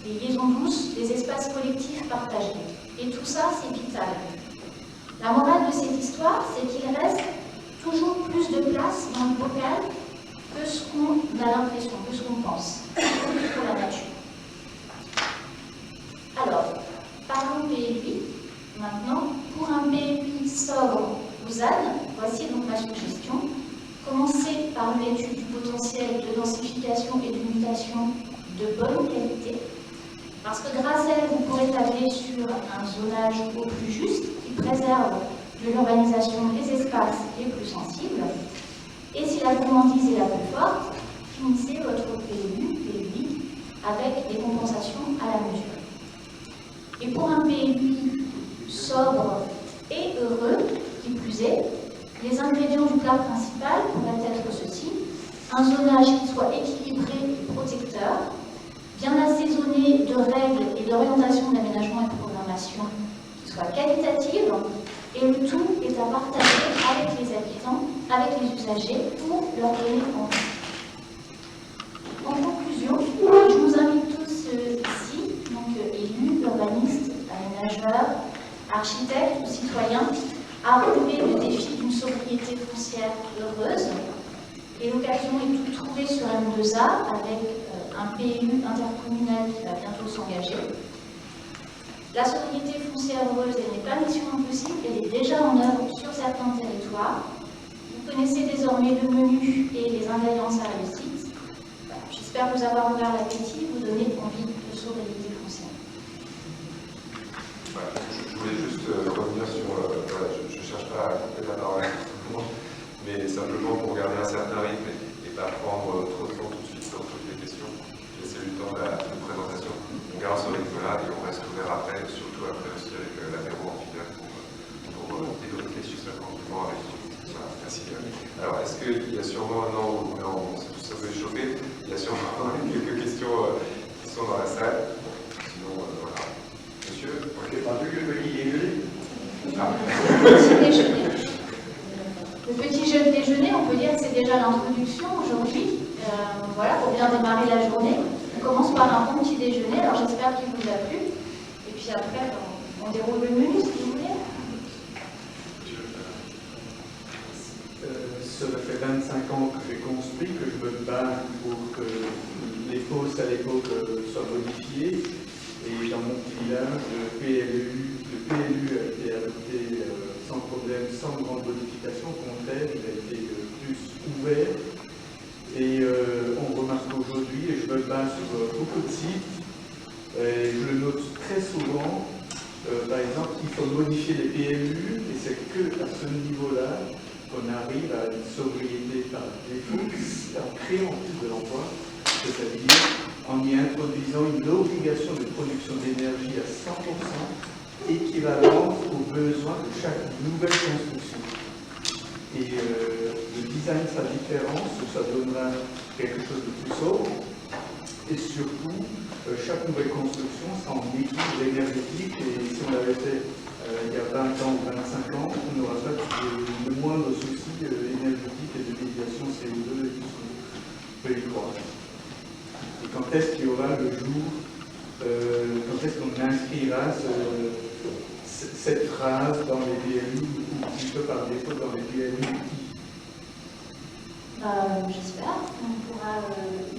Speaker 8: des liaisons douces, des espaces collectifs partagés. Et tout ça, c'est vital. La morale de cette histoire, c'est qu'il reste toujours plus de place dans le bocal que ce qu'on a l'impression, que ce qu'on pense, pour la nature. Alors, parlons PLUI. Maintenant, pour un PLUI sobre au ZAN, voici donc ma suggestion. Commencez par l'étude du potentiel de densification et de mutation de bonne qualité, parce que grâce à elle, vous pourrez tabler sur un zonage au plus juste qui préserve de l'urbanisation les espaces les plus sensibles. Et si la gourmandise est la plus forte, finissez votre PLUI avec des compensations à la mesure. Et pour un PLUI sobre et heureux, qui plus est, les ingrédients du plat principal pourraient être ceux-ci: un zonage qui soit équilibré et protecteur, bien assaisonné de règles et d'orientation d'aménagement et de programmation qui soit qualitative, et le tout est à partager avec les habitants, avec les usagers, pour leur donner envie. En conclusion, je vous invite tous ici, donc élus, urbanistes, aménageurs, architectes ou citoyens, à relever le défi d'une sobriété foncière heureuse. Et l'occasion est toute trouvée sur M2A avec un PLU intercommunal qui va bientôt s'engager. La sobriété foncière heureuse, elle n'est pas mission impossible, elle est déjà en œuvre sur certains territoires. Vous connaissez désormais le menu et les ingrédients à la réussite. J'espère vous avoir ouvert l'appétit, vous donner envie de sobriété foncière.
Speaker 1: Je voulais juste revenir sur, voilà, je ne cherche pas à couper la parole, mais simplement pour garder un certain rythme et pas prendre trop de temps tout de suite sur toutes les questions, laisser du temps à la présentation. On garde ce rythme-là et on reste ouvert après, surtout après aussi avec l'apéro en finale pour débriefer sur ce compliment avec vous. Voilà, merci. Alors, est-ce qu'il y a sûrement, non, on s'est tous un peu échauffé, il y a sûrement quelques questions qui sont dans la salle. Sinon, voilà. Monsieur, ok.
Speaker 8: Le petit jeune déjeuner, on peut dire que c'est déjà l'introduction aujourd'hui. Voilà, pour bien démarrer la journée. On commence par un bon petit déjeuner, alors j'espère qu'il vous a plu. Et puis après, on déroule le menu, si vous voulez.
Speaker 9: Ça fait 25 ans que j'ai construit, que je me bats pour que les fosses à l'époque soient modifiées. Et dans mon petit village, le PLU a été adopté sans problème, sans grande modification. Au contraire, il a été plus ouvert. Et on remarque aujourd'hui, et je me base sur beaucoup de sites, et je le note très souvent, par exemple, qu'il faut modifier les PLU, et c'est que à ce niveau-là qu'on arrive à une sobriété par défaut, en créant plus de l'emploi, c'est-à-dire en y introduisant une obligation de production d'énergie à 100% équivalente aux besoins de chaque nouvelle construction. Et le design sera différent, ça donnera quelque chose de plus sobre. Et surtout, chaque nouvelle construction sera en équilibre énergétique. Et si on l'avait fait il y a 20 ans ou 25 ans, on n'aura pas de moindre souci énergétique et de déviation CO2 et tout ce qu'on peut y croire. Et quand est-ce qu'il y aura le jour, quand est-ce qu'on inscrira cette phrase dans les PLU, ou plutôt par défaut dans les PLU?
Speaker 8: J'espère qu'on pourra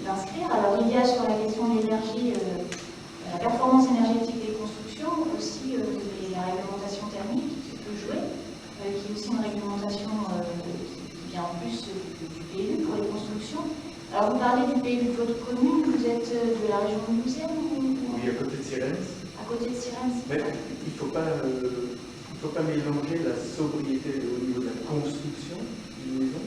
Speaker 8: l'inscrire. Alors il y a sur la question de l'énergie, la performance énergétique des constructions, aussi la réglementation thermique qui peut jouer, qui est aussi une réglementation qui vient en plus du PLU pour les constructions. Alors vous parlez du PLU de votre commune, vous êtes de la région de Mulhouse ou...
Speaker 9: Oui, à côté de Sirens.
Speaker 8: À côté de Sirens.
Speaker 9: Mais il ne faut pas mélanger la sobriété au niveau de la construction d'une maison.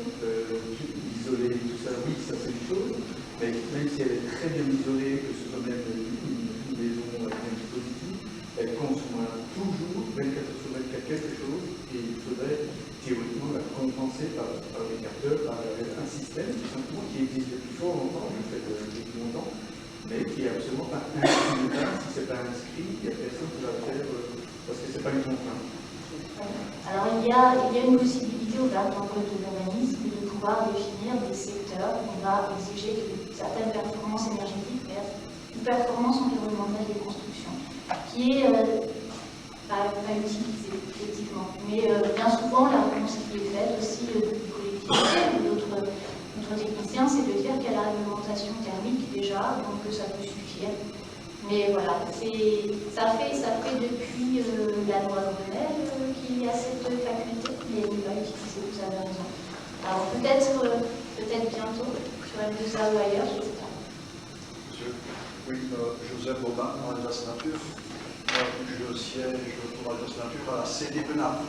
Speaker 9: Isoler tout ça, oui, ça c'est une chose, mais même si elle est très bien isolée, que ce soit même une maison avec un dispositif, elle consommera toujours 24 heures sur 24 quelque chose, et il faudrait théoriquement la compenser par les capteurs, par un système tout simplement qui existe depuis fort longtemps, je le fais depuis longtemps, mais qui est absolument pas inscrit. Si c'est pas inscrit, il n'y a personne qui va le faire parce que c'est pas une contrainte.
Speaker 8: Alors il y a une possibilité ouverte dans le code de l'urbanisme de pouvoir définir des secteurs où on va exiger certaines performances énergétiques ou performances environnementales des constructions, qui est pas utilisée effectivement. Mais bien souvent la réponse qui est faite aussi du collectivité ou d'autres techniciens, c'est de dire qu'il y a la réglementation thermique déjà, donc que ça peut suffire. Mais voilà, ça fait depuis la loi Grenelle qu'il y a cette faculté, mais elle n'est pas utilisée, vous avez raison. Alors peut-être bientôt, sur L2A ou ailleurs, je ne sais pas.
Speaker 10: Monsieur. Oui, Joseph Aubin, Alsace Nature. Je siège pour Alsace Nature à la CD Benaf.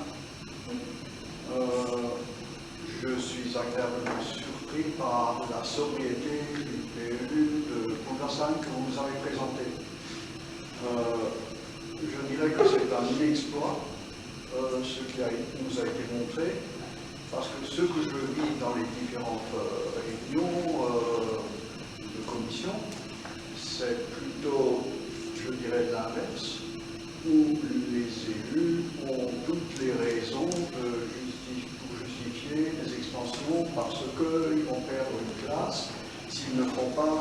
Speaker 10: Je suis agréablement surpris par la sobriété du PLU de Pont-Versailles que vous nous avez présenté. Je dirais que c'est un exploit, ce qui nous a été montré, parce que ce que je vis dans les différentes réunions de commission, c'est plutôt, je dirais, l'inverse, où les élus ont toutes les raisons pour justifier des extensions parce qu'ils vont perdre une classe s'ils ne font pas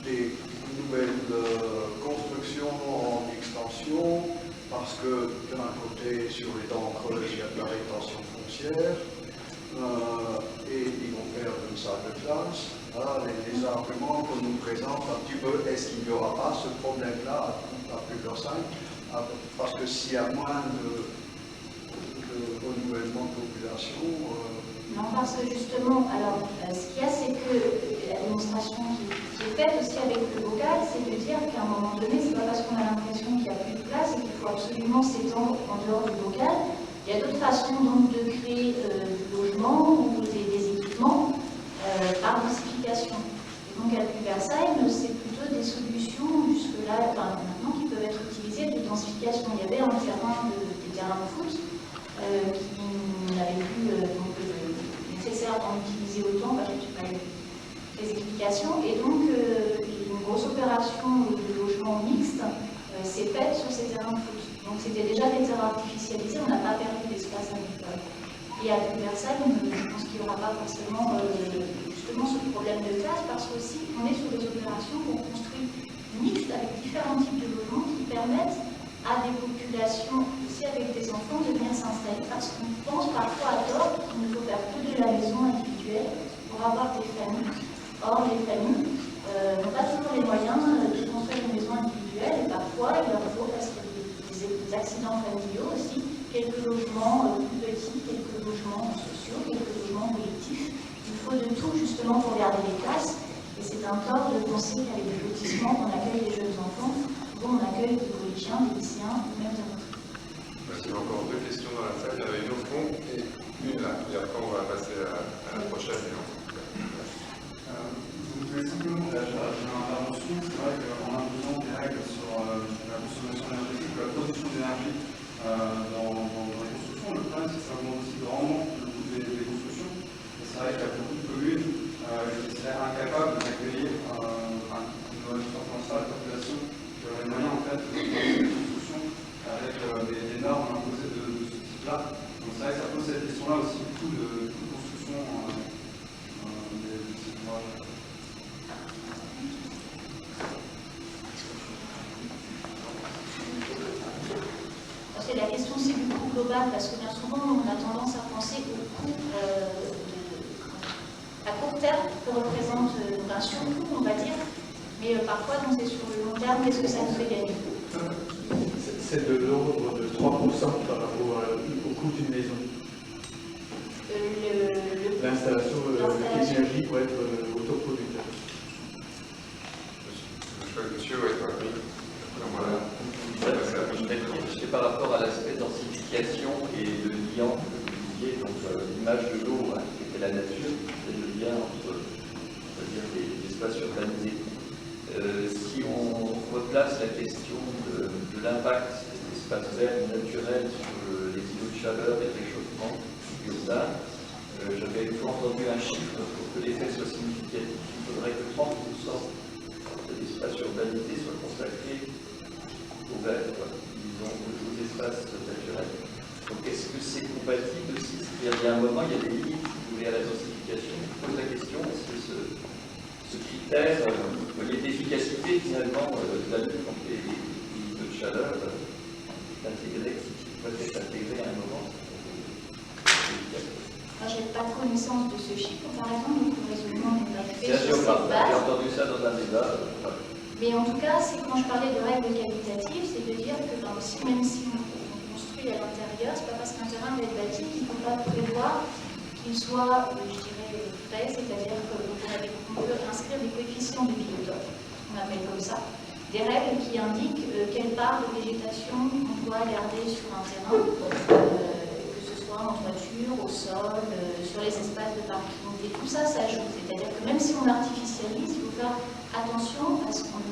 Speaker 10: des nouvelles constructions en extension, parce que d'un côté, sur les dents creuses, il y a de la rétention foncière, et ils vont perdre une salle de classe. Voilà les arguments qu'on nous présente un petit peu. Est-ce qu'il n'y aura pas ce problème-là à Pulversheim? Parce que s'il y a moins de renouvellement de population...
Speaker 8: Non, parce que justement, alors, ce qu'il y a, c'est que la démonstration qui est faite aussi avec le bocal, c'est de dire qu'à un moment donné, c'est pas parce qu'on a l'impression qu'il n'y a plus de place et qu'il faut absolument s'étendre en dehors du bocal. Il y a d'autres façons donc de créer du logement ou des équipements par densification. Et donc à Pulversheim, c'est plutôt des solutions jusque-là, enfin, maintenant, qui peuvent être utilisées de densification. Il y avait des terrains de foot qui n'avaient plus nécessaire d'en utiliser autant parce que je n'ai pas eu les explications. Et donc, une grosse opération de logement mixte s'est faite sur ces terrains de foot. Donc, c'était déjà des terrains artificialisés, on n'a pas perdu l'espace agricole. Et à Pulversheim, je pense qu'il n'y aura pas forcément justement ce problème de classe parce qu'aussi, on est sur des opérations où on construit mixte avec différents types de logements qui permettent à des populations, aussi avec des enfants, de venir s'installer parce qu'on pense parfois à tort qu'il ne faut faire que de la maison individuelle pour avoir des familles. Or, les familles n'ont pas toujours les moyens de construire une maison individuelle et parfois il leur faut, parce qu'il y a des accidents familiaux aussi, quelques logements plus petits, quelques logements sociaux, quelques logements collectifs. Il faut de tout justement pour garder les classes et c'est un tort de penser qu'avec des lotissements, on accueille les jeunes enfants. On accueille des collégiens, des lycéens, même des retraités.
Speaker 1: Merci. Encore deux questions dans la salle. Il y en a une au fond et une là. Et après, on va passer à la prochaine.
Speaker 11: Je voulais simplement réagir à une intervention. C'est vrai qu'on a besoin des règles sur la consommation énergétique, la production d'énergie dans les constructions. Le problème, c'est que ça augmente aussi grandement le coût des constructions. Et c'est vrai qu'il y a beaucoup de communes qui seraient incapables d'accueillir une forte salle de population. Les moyens en fait de construction avec des normes imposées de ce type-là. Donc c'est vrai que ça pose cette question-là aussi du coup de construction des sites ouvrages.
Speaker 8: La question c'est du coût global parce que bien souvent on a tendance à penser au coût terme représente un surcoût, on va dire, mais parfois, quand c'est sur le long terme, qu'est-ce que ça nous fait gagner?
Speaker 9: C'est de l'ordre de 3% par rapport au coût d'une maison. L'installation d'énergie pour être autoproducteur.
Speaker 1: Monsieur, oui, voilà.
Speaker 7: C'est par rapport à l'aspect densification et le lien que vous disiez, donc l'image de l'eau, hein, qui était la nature, c'est le lien entre, on va dire, les espaces urbanisés. Si on replace la question de l'impact des espaces verts naturels sur les îlots de chaleur et le réchauffement urbain, j'avais une fois entendu un chiffre pour que l'effet soit significatif. Il faudrait que 30% de l'espace urbanisé soit consacré au vert, disons, aux espaces naturels. Donc est-ce que c'est compatible aussi? C'est-à-dire qu'il y a un moment, il y a des limites, si vous voulez, à la densification. Je pose la question, est-ce que ce critère, d'efficacité finalement de la lutte contre les niveaux de chaleur, doit être intégré à un moment?
Speaker 8: Moi, je n'ai pas de connaissance de ce chiffre, par exemple, donc le raisonnement n'est pas fait sur cette
Speaker 7: J'ai
Speaker 8: base.
Speaker 7: entendu ça dans un débat.
Speaker 8: Mais en tout cas, c'est quand je parlais de règles qualitatives, c'est de dire que aussi, même si on construit à l'intérieur, c'est pas parce qu'un terrain va être bâti qu'il ne faut pas prévoir qu'il soit, je dirais, frais, c'est-à-dire qu'on peut inscrire des coefficients de biotope, on appelle comme ça, des règles qui indiquent quelle part de végétation on doit garder sur un terrain, en toiture, au sol, sur les espaces de parking. Et tout ça s'ajoute. C'est-à-dire que même si on artificialise, il faut faire attention à ce qu'on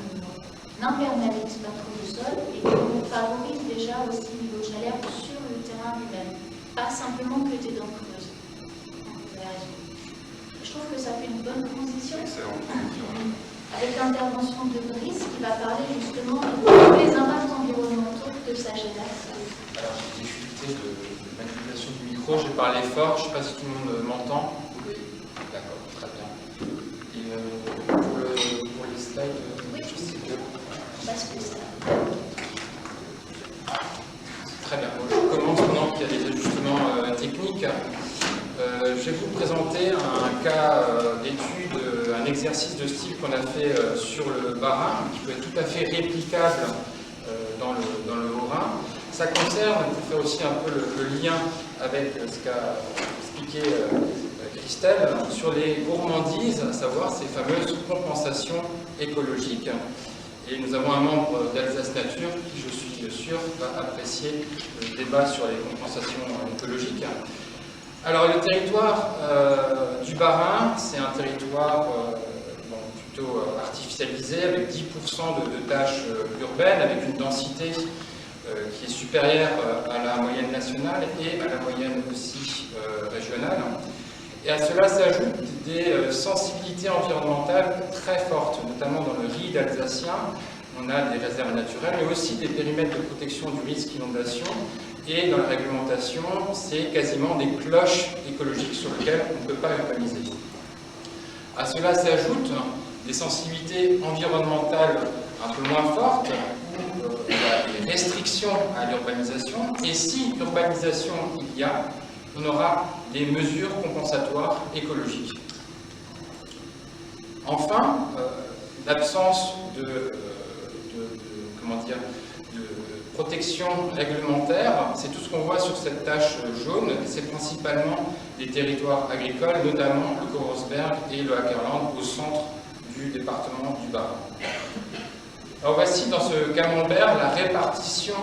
Speaker 8: n'imperméabilise pas trop le sol et qu'on favorise déjà aussi le niveau de chaleur sur le terrain lui-même. Pas simplement que des dents creuses. Vous avez raison. Je trouve que ça fait une bonne transition. Avec l'intervention de Brice qui va parler justement de tous les impacts environnementaux que ça génère.
Speaker 12: Alors j'ai discuté de manipulation du micro, j'ai parlé fort, je ne sais pas si tout le monde m'entend. Oui. D'accord, très bien. Et pour les slides,
Speaker 8: oui.
Speaker 12: Je sais que...
Speaker 8: Parce que ça.
Speaker 12: Très bien, bon, je commence pendant qu'il y a des ajustements techniques. Je vais vous présenter un cas d'étude, un exercice de style qu'on a fait sur le Bas-Rhin, qui peut être tout à fait réplicable dans le Haut-Rhin. Ça concerne, pour faire aussi un peu le lien avec ce qu'a expliqué Christelle, sur les gourmandises, à savoir ces fameuses compensations écologiques. Et nous avons un membre d'Alsace Nature qui, je suis sûr, va apprécier le débat sur les compensations écologiques. Alors, le territoire du Bas-Rhin, c'est un territoire plutôt artificialisé, avec 10% de tâches urbaines, avec une densité qui est supérieure à la moyenne nationale et à la moyenne aussi régionale. Et à cela s'ajoutent des sensibilités environnementales très fortes, notamment dans le ride alsacien. On a des réserves naturelles, mais aussi des périmètres de protection du risque inondation. Et dans la réglementation, c'est quasiment des cloches écologiques sur lesquelles on ne peut pas urbaniser. À cela s'ajoutent des sensibilités environnementales un peu moins fortes, où il y a des restrictions à l'urbanisation. Et si urbanisation il y a, on aura des mesures compensatoires écologiques. Enfin, l'absence de protection réglementaire, c'est tout ce qu'on voit sur cette tache jaune, c'est principalement des territoires agricoles, notamment le Korosberg et le Hackerland au centre du département du Bas-Rhin. Alors voici dans ce camembert la répartition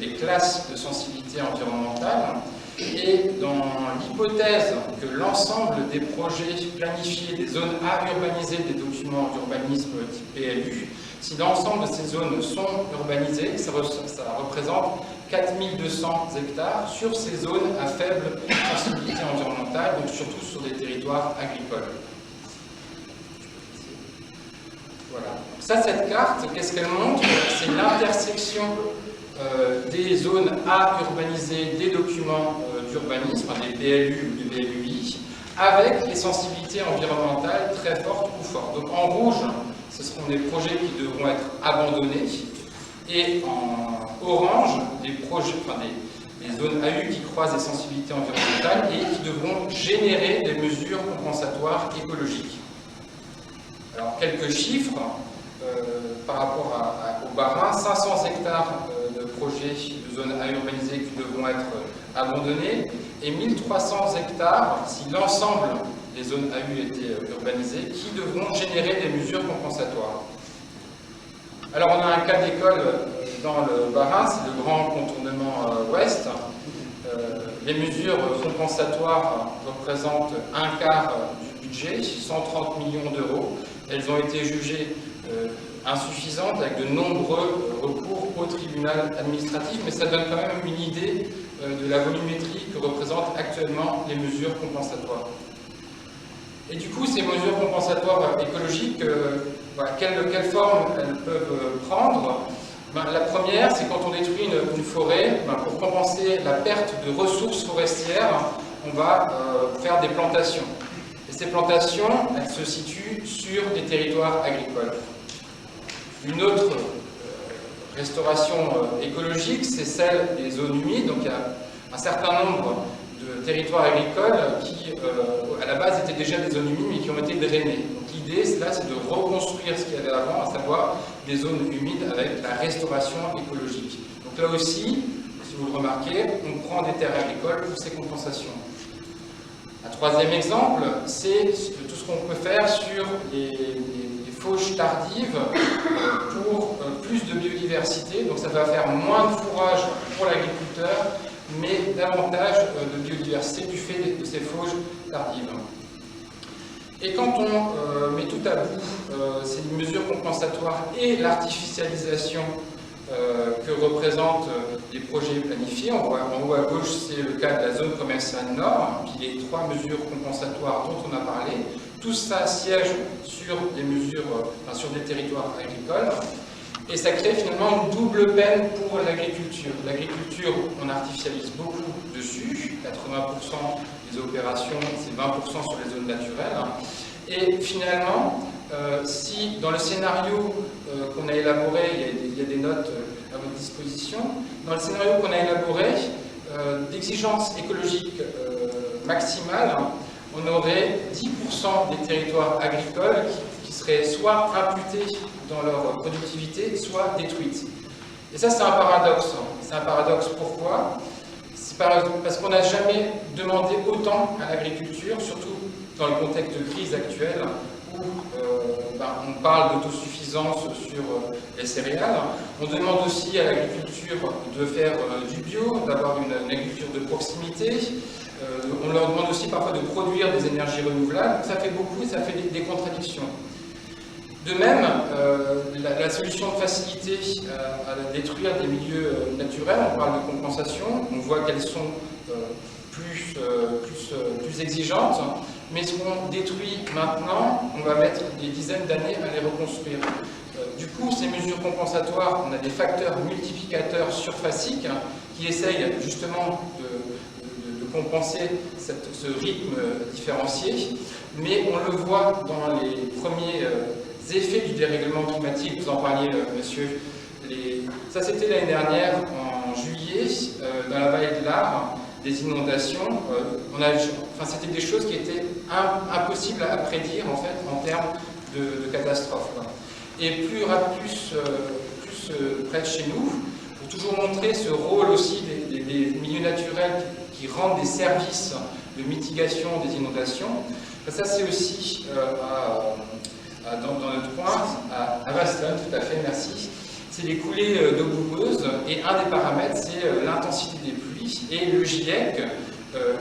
Speaker 12: des classes de sensibilité environnementale. Et dans l'hypothèse que l'ensemble des projets planifiés des zones à urbaniser des documents d'urbanisme type PLU, si l'ensemble de ces zones sont urbanisées, ça représente 4200 hectares sur ces zones à faible sensibilité environnementale, donc surtout sur des territoires agricoles. Voilà. Ça, cette carte, qu'est-ce qu'elle montre? C'est l'intersection des zones à urbaniser des documents d'urbanisme, des PLU ou des BLUI, avec les sensibilités environnementales très fortes ou fortes. Donc en rouge, ce seront des projets qui devront être abandonnés, et en orange, des des zones AU qui croisent des sensibilités environnementales et qui devront générer des mesures compensatoires écologiques. Alors, quelques chiffres par rapport au Bas-Rhin, 500 hectares de projets de zones A urbanisées qui devront être abandonnés et 1300 hectares, si l'ensemble des zones AU étaient urbanisées, qui devront générer des mesures compensatoires. Alors, on a un cas d'école dans le Bas-Rhin, c'est le grand contournement ouest. Les mesures compensatoires représentent un quart du budget, 130 millions d'euros. Elles ont été jugées insuffisantes avec de nombreux recours au tribunal administratif, mais ça donne quand même une idée de la volumétrie que représentent actuellement les mesures compensatoires. Et du coup, ces mesures compensatoires écologiques, quelle forme elles peuvent prendre? La première, c'est quand on détruit une forêt, pour compenser la perte de ressources forestières, on va faire des plantations. Et ces plantations, elles se situent sur des territoires agricoles. Une autre restauration écologique, c'est celle des zones humides. Donc il y a un certain nombre de territoires agricoles qui, à la base, étaient déjà des zones humides, mais qui ont été drainés. Donc l'idée, là, c'est de reconstruire ce qu'il y avait avant, à savoir des zones humides avec la restauration écologique. Donc là aussi, si vous le remarquez, on prend des terres agricoles pour ces compensations. Un troisième exemple, c'est tout ce qu'on peut faire sur les fauches tardives pour plus de biodiversité. Donc ça va faire moins de fourrage pour l'agriculteur, mais davantage de biodiversité du fait de ces fauches tardives. Et quand on met tout à bout ces mesures compensatoires et l'artificialisation que représentent les projets planifiés, en haut à gauche c'est le cas de la zone commerciale nord, puis les trois mesures compensatoires dont on a parlé, tout ça siège sur des mesures, sur des territoires agricoles. Et ça crée finalement une double peine pour l'agriculture. L'agriculture, on artificialise beaucoup dessus, 80% des opérations, c'est 20% sur les zones naturelles. Et finalement, si dans le scénario qu'on a élaboré, il y a des notes à votre disposition, dans le scénario qu'on a élaboré, d'exigence écologique maximale, on aurait 10% des territoires agricoles qui seraient soit imputés dans leur productivité, soit détruites. Et ça, c'est un paradoxe. C'est un paradoxe pourquoi? C'est parce qu'on n'a jamais demandé autant à l'agriculture, surtout dans le contexte de crise actuelle, où on parle d'autosuffisance sur les céréales. On demande aussi à l'agriculture de faire du bio, d'avoir une agriculture de proximité. On leur demande aussi parfois de produire des énergies renouvelables. Ça fait beaucoup et ça fait des contradictions. De même, la solution de facilité à détruire des milieux naturels, on parle de compensation, on voit qu'elles sont plus exigeantes, mais ce qu'on détruit maintenant, on va mettre des dizaines d'années à les reconstruire. Du coup, ces mesures compensatoires, on a des facteurs multiplicateurs surfaciques qui essayent justement de compenser ce rythme différencié, mais on le voit dans les premiers effets du dérèglement climatique. Vous en parliez, monsieur. Ça, c'était l'année dernière, en juillet, dans la vallée de l'Ar, des inondations. C'était des choses qui étaient impossibles à prédire, en fait, en termes de catastrophes. Et plus près de chez nous, pour toujours montrer ce rôle aussi des milieux naturels qui rendent des services de mitigation des inondations. Ça, c'est aussi dans notre coin, à Vaston, tout à fait, merci. C'est les coulées d'eau boueuse, et un des paramètres, c'est l'intensité des pluies. Et le GIEC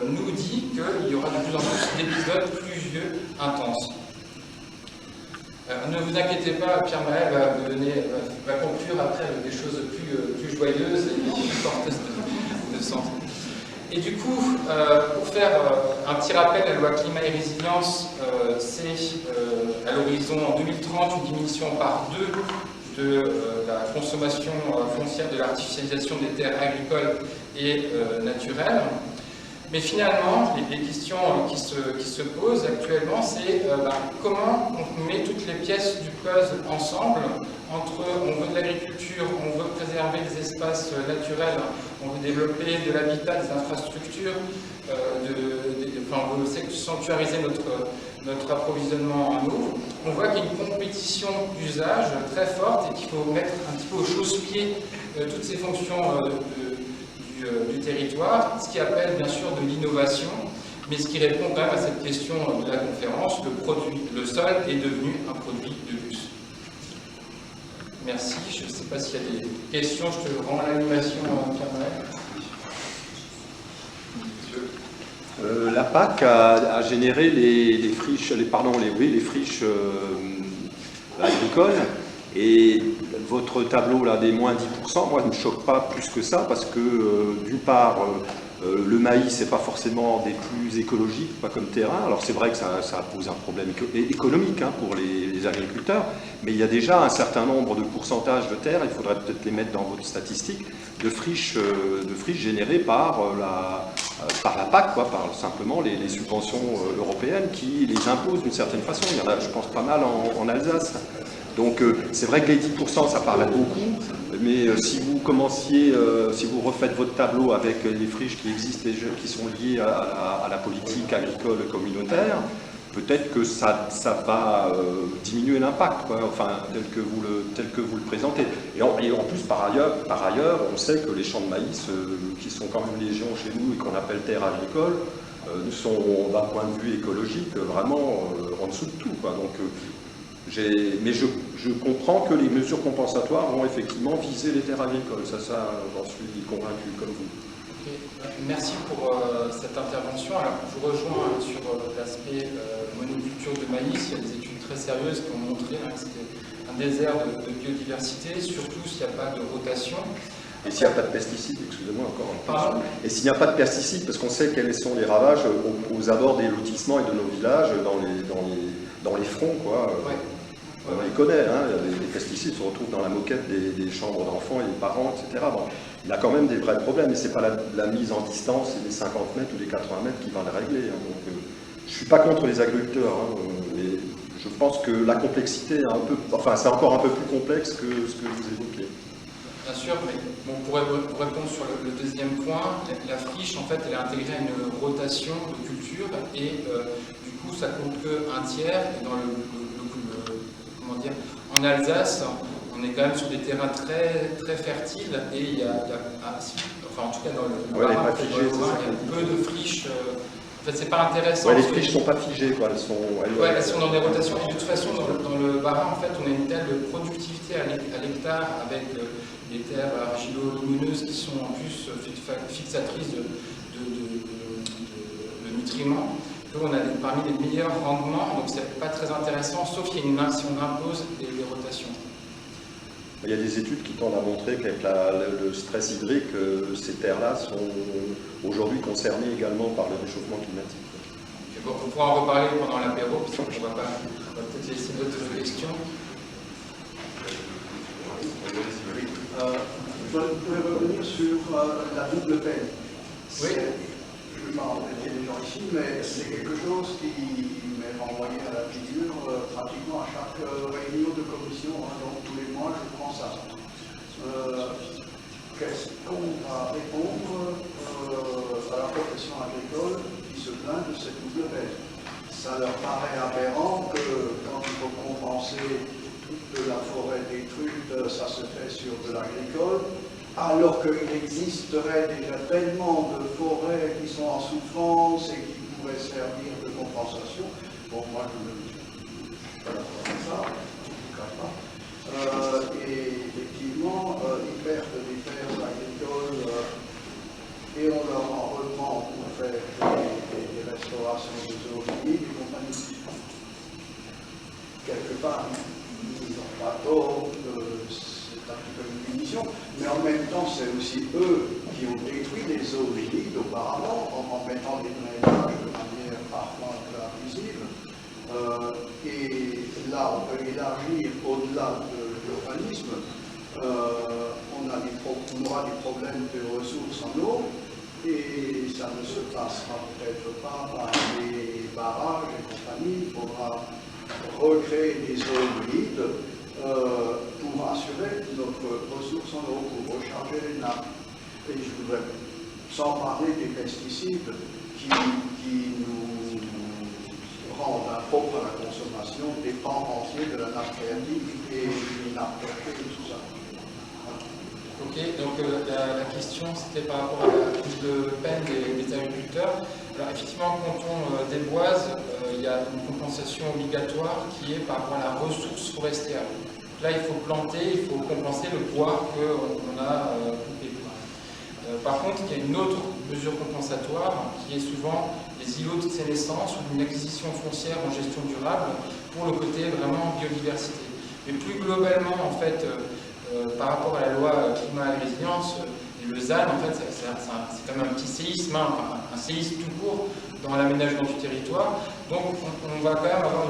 Speaker 12: nous dit qu'il y aura de plus en plus d'épisodes pluvieux intenses. Ne vous inquiétez pas, Pierre-Maël va conclure après avec des choses plus joyeuses et plus porteuses de sens. Et du coup, pour faire un petit rappel, la loi climat et résilience, c'est à l'horizon en 2030 une diminution par 2 de la consommation foncière, de l'artificialisation des terres agricoles et naturelles. Mais finalement, les questions qui se posent actuellement, c'est comment on met toutes les pièces du puzzle ensemble, entre on veut de l'agriculture, on veut préserver les espaces naturels, on veut développer de l'habitat, des infrastructures, on veut sanctuariser notre approvisionnement en eau. On voit qu'il y a une compétition d'usage très forte et qu'il faut mettre un petit peu au chausse-pied toutes ces fonctions du territoire, ce qui appelle bien sûr de l'innovation, mais ce qui répond quand même à cette question de la conférence, le sol est devenu un produit de luxe. Merci, je ne sais pas s'il y a des questions, je te rends l'animation, Pierre-Noël.
Speaker 6: La PAC a généré les friches, les friches agricoles, et votre tableau là des moins 10%, moi, ne me choque pas plus que ça, parce que d'une part, le maïs n'est pas forcément des plus écologiques, pas comme terrain. Alors c'est vrai que ça pose un problème économique pour les agriculteurs, mais il y a déjà un certain nombre de pourcentages de terres, il faudrait peut-être les mettre dans votre statistique, de friches générées par la PAC, par simplement les subventions européennes qui les imposent d'une certaine façon. Il y en a, je pense, pas mal en Alsace. Donc c'est vrai que les 10%, ça paraît beaucoup, mais si vous si vous refaites votre tableau avec les friches qui existent et qui sont liées à la politique agricole communautaire, peut-être que ça va diminuer l'impact, tel que vous le présentez. Et en plus, par ailleurs, on sait que les champs de maïs, qui sont quand même légion chez nous et qu'on appelle terres agricoles, sont d'un point de vue écologique vraiment en dessous de tout, Donc, mais je comprends que les mesures compensatoires vont effectivement viser les terres agricoles. Ça j'en suis convaincu, comme vous.
Speaker 12: Okay. Merci pour cette intervention. Alors, je vous rejoins sur l'aspect monoculture de maïs. Il y a des études très sérieuses qui ont montré que c'était un désert de biodiversité, surtout s'il n'y a pas de rotation.
Speaker 6: Et s'il n'y a pas de pesticides, excusez-moi encore un peu. Et s'il n'y a pas de pesticides, parce qu'on sait quels sont les ravages aux abords des lotissements et de nos villages, dans les fronts,
Speaker 12: Ouais.
Speaker 6: On les connaît, les pesticides se retrouvent dans la moquette des chambres d'enfants et des parents, etc. Bon, il y a quand même des vrais problèmes, et ce n'est pas la mise en distance, c'est les 50 mètres ou les 80 mètres qui va les régler. Donc, je ne suis pas contre les agriculteurs, mais je pense que la complexité est c'est encore un peu plus complexe que ce que vous évoquez.
Speaker 12: Bien sûr, mais pour répondre sur le deuxième point, la friche, en fait, elle est intégrée à une rotation de culture, et du coup, ça compte qu'un tiers, et dans en Alsace, on est quand même sur des terrains très, très fertiles, et il y a en tout cas dans le Bas-Rhin, il y a peu de friches. En fait, c'est pas intéressant.
Speaker 6: Les friches ne sont pas figées, Elles sont
Speaker 12: dans des rotations. Et de toute façon, dans le Bas-Rhin, en fait, on a une telle productivité à l'hectare avec des terres argilo-lumineuses qui sont en plus fixatrices de nutriments. On a parmi les meilleurs rendements, donc c'est pas très intéressant, sauf si on impose des rotations.
Speaker 6: Il y a des études qui tendent à montrer qu'avec le stress hydrique, ces terres-là sont aujourd'hui concernées également par le réchauffement climatique.
Speaker 12: Bon, on pourra en reparler pendant l'apéro, parce qu'on va peut-être laisser d'autres questions.
Speaker 10: Je voudrais revenir sur la double peine.
Speaker 12: Oui.
Speaker 10: Je ne vais pas embêter les gens ici, mais c'est quelque chose qui m'est renvoyé à la figure pratiquement à chaque réunion de commission. Donc tous les mois, je prends ça. Qu'est-ce qu'on va répondre à la profession agricole qui se plaint de cette double peine? Ça leur paraît aberrant que quand il faut compenser toute la forêt détruite, ça se fait sur de l'agricole, alors qu'il existerait déjà tellement de forêts qui sont en souffrance et qui pourraient servir de compensation. Bon, moi, je ne suis pas d'accord avec ça, je ne vous cache pas. Et effectivement, ils perdent des terres agricoles et on leur en reprend pour faire des restaurations de zoologie et compagnie. Quelque part, ils n'ont pas tort. C'est un petit peu une punition, mais en même temps, c'est aussi eux qui ont détruit les eaux humides auparavant en mettant des drainages de manière parfois un peu abusive. Et là, on peut élargir au-delà de l'urbanisme. On aura des problèmes de ressources en eau, et ça ne se passera peut-être pas par des barrages et compagnie. Il faudra recréer des eaux humides pour assurer notre ressource en eau, pour recharger les nappes. Et je voudrais, sans parler des pesticides qui nous rendent impropres à la consommation des pans entiers de la nappe phréatique et des nappes phréatiques et tout ça.
Speaker 12: Ok, donc la question c'était par rapport à la prise de peine des agriculteurs. Alors effectivement, quand on déboise, il y a une compensation obligatoire qui est par rapport à la ressource forestière. Là, il faut planter, il faut compenser le bois qu'on a coupé. Par contre, il y a une autre mesure compensatoire qui est souvent les îlots de sénescence ou une acquisition foncière en gestion durable pour le côté vraiment biodiversité. Mais plus globalement, en fait, par rapport à la loi climat et résilience, et le ZAN, en fait, c'est quand même un petit séisme, un séisme tout court dans l'aménagement du territoire. Donc, on va quand même avoir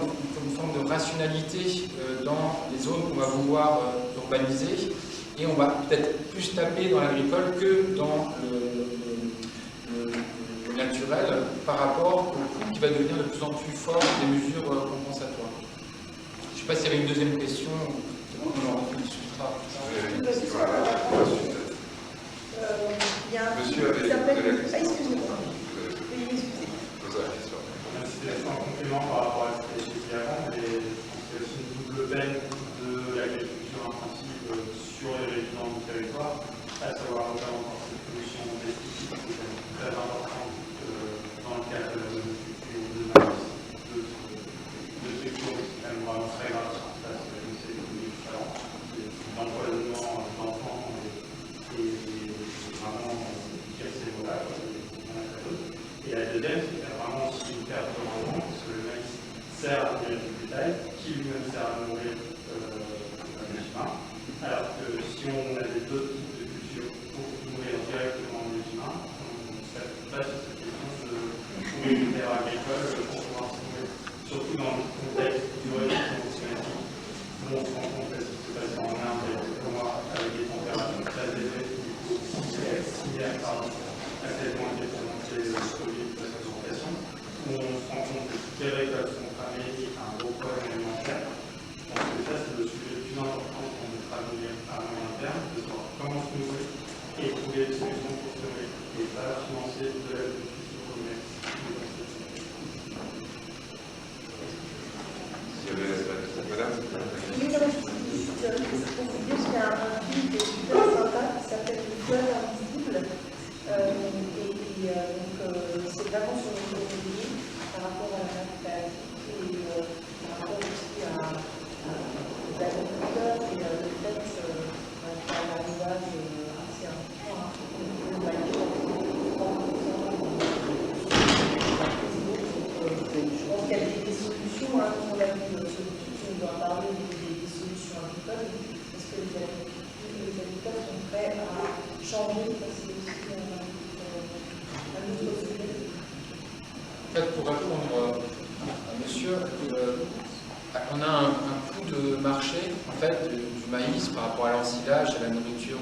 Speaker 12: une forme de rationalité dans les zones qu'on va vouloir urbaniser, et on va peut-être plus taper dans l'agricole que dans le naturel par rapport au coût qui va devenir de plus en plus fort des mesures compensatoires. Je ne sais pas s'il y avait une deuxième question. On en discutera.
Speaker 3: Il y a un
Speaker 1: Monsieur avait
Speaker 3: excusez-moi. Veuillez m'excuser.
Speaker 4: C'est en complément par rapport à ce qui a été dit avant, mais c'est aussi une double peine de l'agriculture intensive sur les résidents du territoire, à savoir notamment par cette pollution des pesticides qui est très importante dans le cadre de la monoculture de maïs, de culture qui est quand même vraiment très grave sur place, c'est différent, l'empoisonnement d'enfants et vraiment casser les voilà, et la deuxième, c'est qu'il y a vraiment aussi une perte de rendement, parce que le maïs sert à nourrir du bétail, qui lui-même sert à nourrir les humains, alors que si on avait d'autres types de cultures pour nourrir directement les humains, on ne serait pas sur cette question de trouver une terre agricole pour pouvoir se nourrir, surtout dans le contexte du réchauffement climatique, où on se rend compte de ce qui se passe en Inde et au Mois avec des températures très élevées, similaires à celles qui ont été présentées sur le de l'alimentation, où on se rend compte que toutes les récoltes sont cramées et un gros problème alimentaire. Je pense que ça, c'est le sujet le plus important qu'on devra nourrir à moyen terme, de savoir comment se nourrir et trouver des solutions pour se nourrir et pas financer de l'agriculture commerce.
Speaker 1: S'il y avait madame,
Speaker 3: Oui, non, juste pour vous dire qu'il y a un film qui est super sympa qui s'appelle Le Fleuve Invisible. Donc, c'est vraiment sur l'économie par rapport à la créativité et par rapport aussi aux agriculteurs et le fait qu'à l'arrivage assez important, je pense qu'il y a des solutions, on l'a vu, on doit parler des solutions agricoles, parce que les agriculteurs sont prêts à changer, parce que c'est aussi un autre sujet.
Speaker 12: En fait, pour répondre à monsieur, on a un coût de marché en fait, du maïs par rapport à l'ensilage et à la nourriture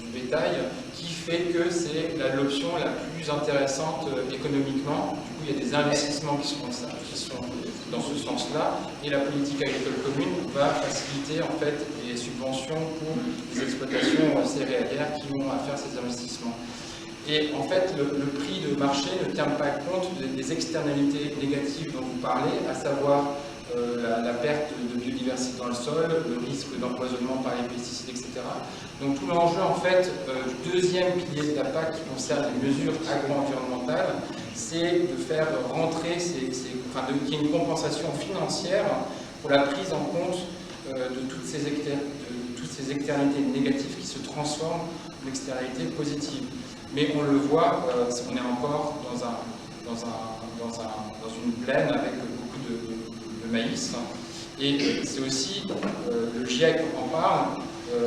Speaker 12: du bétail qui fait que c'est l'option la plus intéressante économiquement. Du coup, il y a des investissements qui sont dans ce sens-là et la politique agricole commune va faciliter en fait les subventions pour les exploitations céréalières qui vont faire ces investissements. Et en fait, le prix de marché ne tient pas compte des externalités négatives dont vous parlez, à savoir la perte de biodiversité dans le sol, le risque d'empoisonnement par les pesticides, etc. Donc tout l'enjeu, en fait, du deuxième pilier de la PAC qui concerne les mesures agro-environnementales, c'est de faire rentrer, qu'il y ait une compensation financière pour la prise en compte de toutes ces externalités négatives qui se transforment en externalités positives. Mais on le voit, on est encore dans une plaine avec beaucoup de maïs. Et c'est aussi, le GIEC en parle,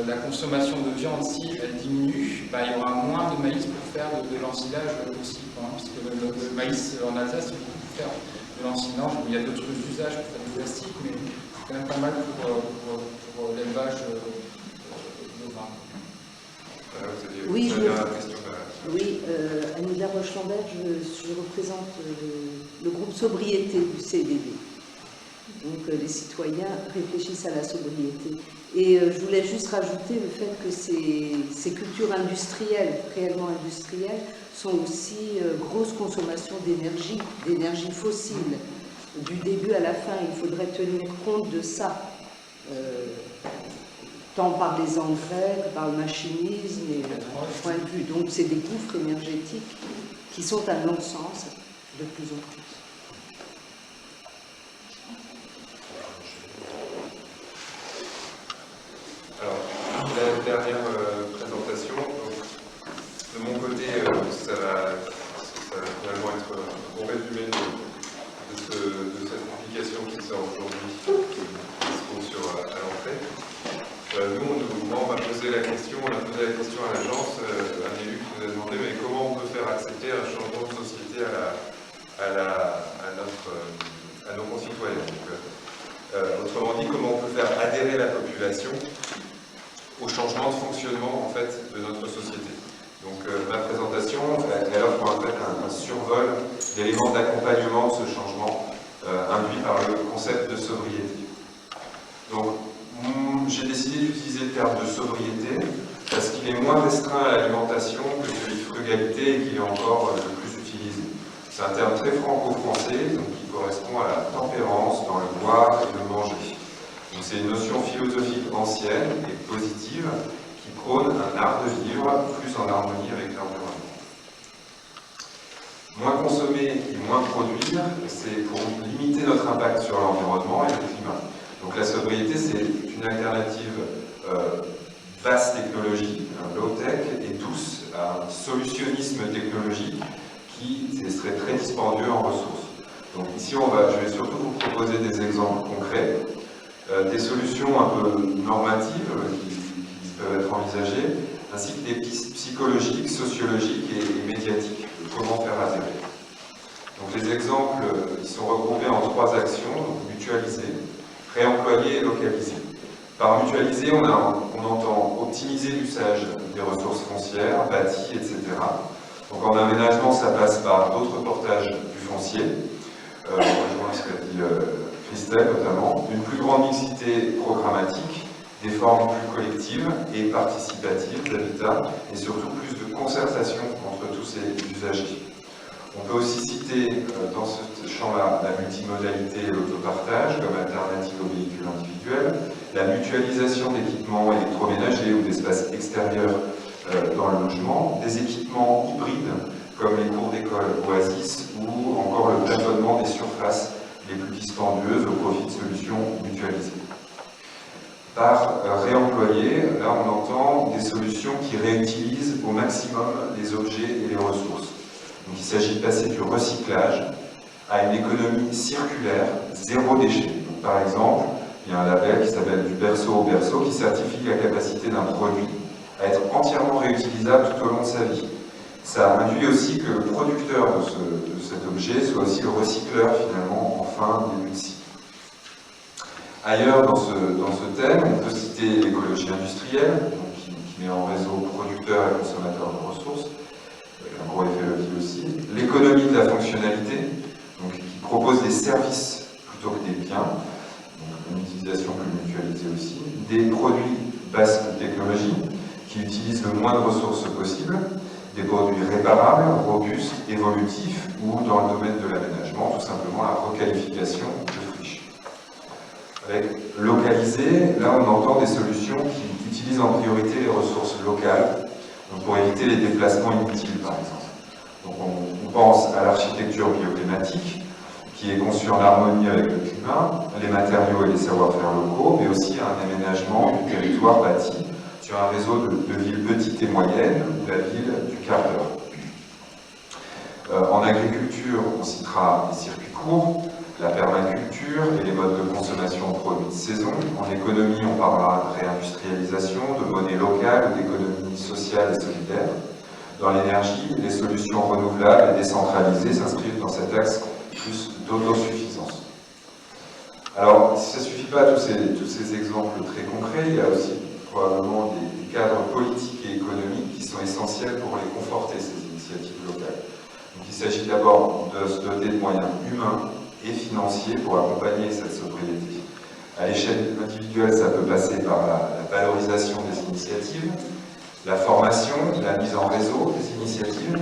Speaker 12: la consommation de viande, si elle diminue, il y aura moins de maïs pour faire de l'ensilage aussi. Parce que le maïs en Alsace, c'est beaucoup pour faire de l'ensilage. Il y a d'autres usages pour faire du plastique, mais c'est quand même pas mal pour l'élevage bovin.
Speaker 13: Oui, Anila Roche-Lambert, je représente le groupe sobriété du CDD. Donc les citoyens réfléchissent à la sobriété. Et je voulais juste rajouter le fait que ces cultures industrielles, réellement industrielles, sont aussi grosse consommation d'énergie fossile. Du début à la fin, il faudrait tenir compte de ça, tant par les engrais que par le machinisme et le point de vue. Donc c'est des gouffres énergétiques qui sont à non-sens de plus en plus.
Speaker 1: Alors, la dernière présentation, donc, de mon côté, ça va finalement être un bon résumé de cette publication qui sort aujourd'hui, qui se trouve à l'entrée. Moi, on a posé la question à l'agence, un élu qui nous a demandé mais comment on peut faire accepter un changement de société à nos concitoyens. Donc, autrement dit, comment on peut faire adhérer la population au changement de fonctionnement en fait, de notre société. Donc ma présentation, elle offre en fait un survol d'éléments d'accompagnement de ce changement induit par le concept de sobriété. Donc j'ai décidé d'utiliser le terme de sobriété parce qu'il est moins restreint à l'alimentation que celui de frugalité et qu'il est encore le plus utilisé. C'est un terme très franco-français, donc qui correspond à la tempérance dans le boire et le manger. C'est une notion philosophique ancienne et positive qui prône un art de vivre plus en harmonie avec l'environnement. Moins consommer et moins produire, c'est pour limiter notre impact sur l'environnement et le climat. Donc la sobriété, c'est une alternative basse technologie, low-tech et douce à un solutionnisme technologique qui serait très dispendieux en ressources. Donc ici, je vais surtout vous proposer des exemples concrets. Des solutions un peu normatives qui peuvent être envisagées, ainsi que des pistes psychologiques, sociologiques et médiatiques de comment faire adhérer. Donc les exemples ils sont regroupés en 3 actions, donc mutualiser, réemployer et localiser. Par mutualiser, on entend optimiser l'usage des ressources foncières, bâties, etc. Donc en aménagement, ça passe par d'autres portages du foncier. Je rejoins ce qu'a dit Christelle notamment, une plus grande mixité programmatique, des formes plus collectives et participatives d'habitat, et surtout plus de concertation entre tous ces usagers. On peut aussi citer dans ce champ-là la multimodalité et l'autopartage comme alternative aux véhicules individuels, la mutualisation d'équipements électroménagers ou d'espaces extérieurs dans le logement, des équipements hybrides comme les cours d'école Oasis ou encore le plafonnement des surfaces les plus dispendieuses au profit de solutions mutualisées. Par réemployer, là on entend des solutions qui réutilisent au maximum les objets et les ressources. Donc il s'agit de passer du recyclage à une économie circulaire, zéro déchet. Donc, par exemple, il y a un label qui s'appelle du berceau au berceau qui certifie la capacité d'un produit à être entièrement réutilisable tout au long de sa vie. Ça induit aussi que le producteur de cet objet soit aussi le recycleur finalement en fin début de cycle. Ailleurs dans ce thème, on peut citer l'écologie industrielle, donc qui met en réseau producteurs et consommateurs de ressources, avec un gros effet levier aussi. L'économie de la fonctionnalité, donc qui propose des services plutôt que des biens, donc une utilisation plus mutualisée aussi. Des produits basse technologie, qui utilisent le moins de ressources possible. Des produits réparables, robustes, évolutifs, ou dans le domaine de l'aménagement, tout simplement la requalification de friches. Avec localiser, là on entend des solutions qui utilisent en priorité les ressources locales, donc pour éviter les déplacements inutiles par exemple. Donc on pense à l'architecture bioclimatique, qui est conçue en harmonie avec le climat, les matériaux et les savoir-faire locaux, mais aussi à un aménagement du territoire bâti sur un réseau de villes petites et moyennes, ou la ville du quart d'heure. En agriculture, on citera les circuits courts, la permaculture et les modes de consommation de produits de saison. En économie, on parlera de réindustrialisation, de monnaie locale ou d'économie sociale et solidaire. Dans l'énergie, les solutions renouvelables et décentralisées s'inscrivent dans cet axe plus d'autosuffisance. Alors, ça ne suffit pas tous ces exemples très concrets, il y a aussi probablement des cadres politiques et économiques qui sont essentiels pour les conforter, ces initiatives locales. Donc, il s'agit d'abord de se doter de moyens humains et financiers pour accompagner cette sobriété. À l'échelle individuelle, ça peut passer par la valorisation des initiatives, la formation, la mise en réseau des initiatives,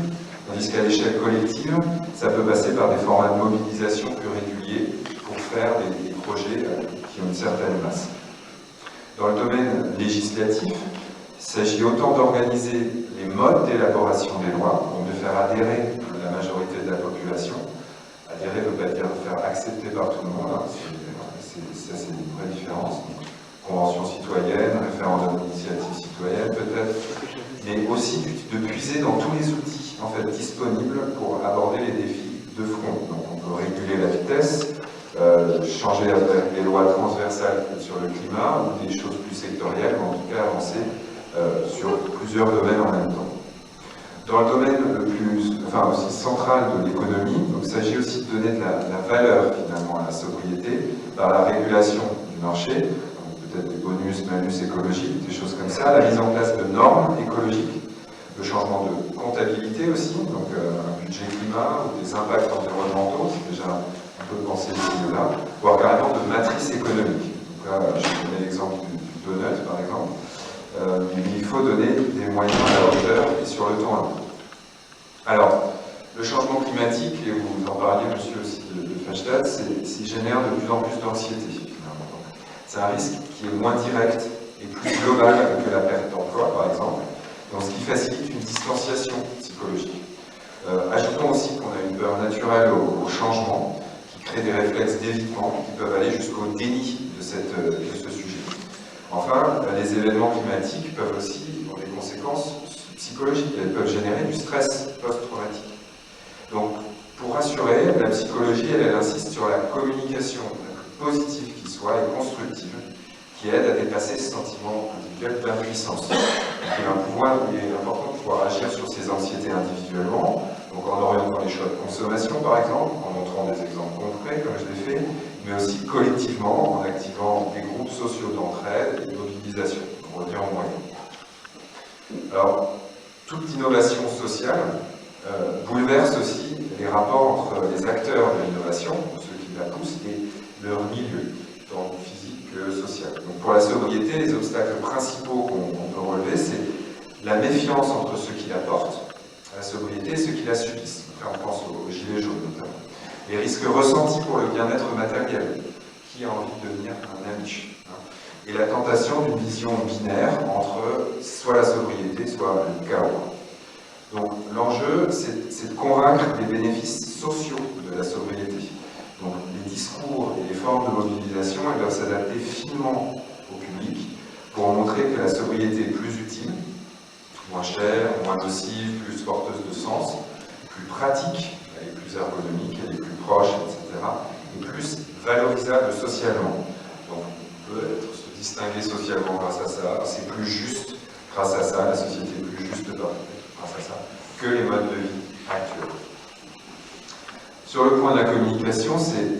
Speaker 1: tandis qu'à l'échelle collective, ça peut passer par des formats de mobilisation plus réguliers pour faire des projets qui ont une certaine masse. Dans le domaine législatif, il s'agit autant d'organiser les modes d'élaboration des lois, donc de faire adhérer la majorité de la population. Adhérer ne veut pas dire faire accepter par tout le monde, hein. Ça c'est une vraie différence. Convention citoyenne, référendum d'initiative citoyenne peut-être, mais aussi de puiser dans tous les outils en fait, disponibles pour aborder les défis de front. Donc on peut réguler la vitesse, changer les lois transversales sur le climat ou des choses plus sectorielles, mais en tout cas avancer sur plusieurs domaines en même temps. Dans le domaine aussi central de l'économie, il s'agit aussi de donner de la valeur finalement à la sobriété par la régulation du marché, peut-être des bonus, malus écologiques, des choses comme ça, la mise en place de normes écologiques, le changement de comptabilité aussi, donc un budget climat ou des impacts environnementaux, c'est déjà un peu pensé ici et là, voire carrément de matrice économique. Donc là, je vais donner l'exemple du donut par exemple. Mais il faut donner des moyens à la hauteur et sur le temps long. Alors, le changement climatique, et vous en parliez monsieur aussi de Feinstadt, génère de plus en plus d'anxiété. C'est un risque qui est moins direct et plus global que la perte d'emploi par exemple, donc ce qui facilite une distanciation psychologique. Ajoutons aussi qu'on a une peur naturelle au changement, qui crée des réflexes d'évitement qui peuvent aller jusqu'au déni de ce sujet. Enfin, les événements climatiques peuvent aussi avoir des conséquences psychologiques. Elles peuvent générer du stress post-traumatique. Donc, pour rassurer, la psychologie, elle insiste sur la communication la plus positive qui soit et constructive, qui aide à dépasser ce sentiment individuel d'impuissance. Il est important de pouvoir agir sur ces anxiétés individuellement, donc en orientant les choix de consommation par exemple, en montrant des exemples concrets comme je l'ai fait, mais aussi collectivement en activant des groupes sociaux d'entraide et de mobilisation. On revient en moyenne. Alors, toute innovation sociale bouleverse aussi les rapports entre les acteurs de l'innovation, ceux qui la poussent, et leur milieu, tant physique que social. Donc pour la sobriété, les obstacles principaux qu'on peut relever, c'est la méfiance entre ceux qui la portent à la sobriété et ceux qui la subissent. Enfin, on pense aux gilets jaunes notamment. Les risques ressentis pour le bien-être matériel, qui a envie de devenir un Amish, hein, et la tentation d'une vision binaire entre soit la sobriété, soit le chaos. Donc l'enjeu, c'est de convaincre des bénéfices sociaux de la sobriété. Donc les discours et les formes de mobilisation, elles doivent s'adapter finement au public pour montrer que la sobriété est plus utile, moins chère, moins nocive, plus porteuse de sens, plus pratique, elle est plus ergonomique, elle est plus proche, etc. et plus valorisable socialement. Donc on peut se distinguer socialement grâce à ça, c'est plus juste grâce à ça, la société est plus juste grâce à ça, que les modes de vie actuels. Sur le point de la communication,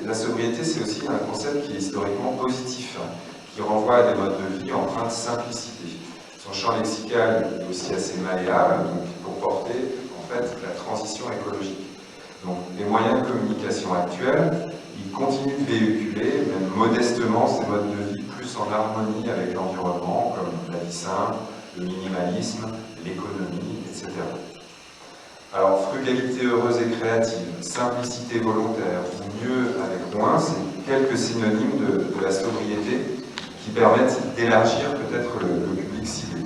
Speaker 1: la sobriété, c'est aussi un concept qui est historiquement positif, hein, qui renvoie à des modes de vie empreints de simplicité. Son champ lexical est aussi assez malléable, donc pour porter en fait la transition écologique. Donc les moyens de communication actuels, ils continuent de véhiculer, même modestement, ces modes de vie plus en harmonie avec l'environnement, comme la vie simple, le minimalisme, l'économie, etc. Alors, frugalité heureuse et créative, simplicité volontaire, mieux avec moins, c'est quelques synonymes de la sobriété qui permettent d'élargir peut-être le public ciblé.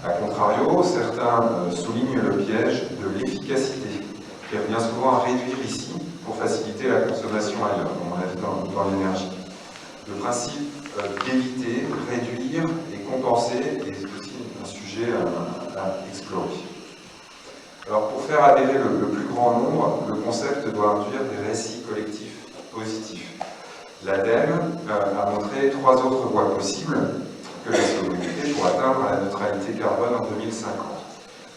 Speaker 1: A contrario, certains soulignent le piège de l'efficacité, qui revient souvent à réduire ici pour faciliter la consommation ailleurs, comme on l'a vu dans l'énergie. Le principe d'éviter, réduire et compenser est aussi un sujet à explorer. Alors pour faire adhérer le plus grand nombre, le concept doit induire des récits collectifs positifs. L'ADEME a montré 3 autres voies possibles que la sobriété pour atteindre la neutralité carbone en 2050,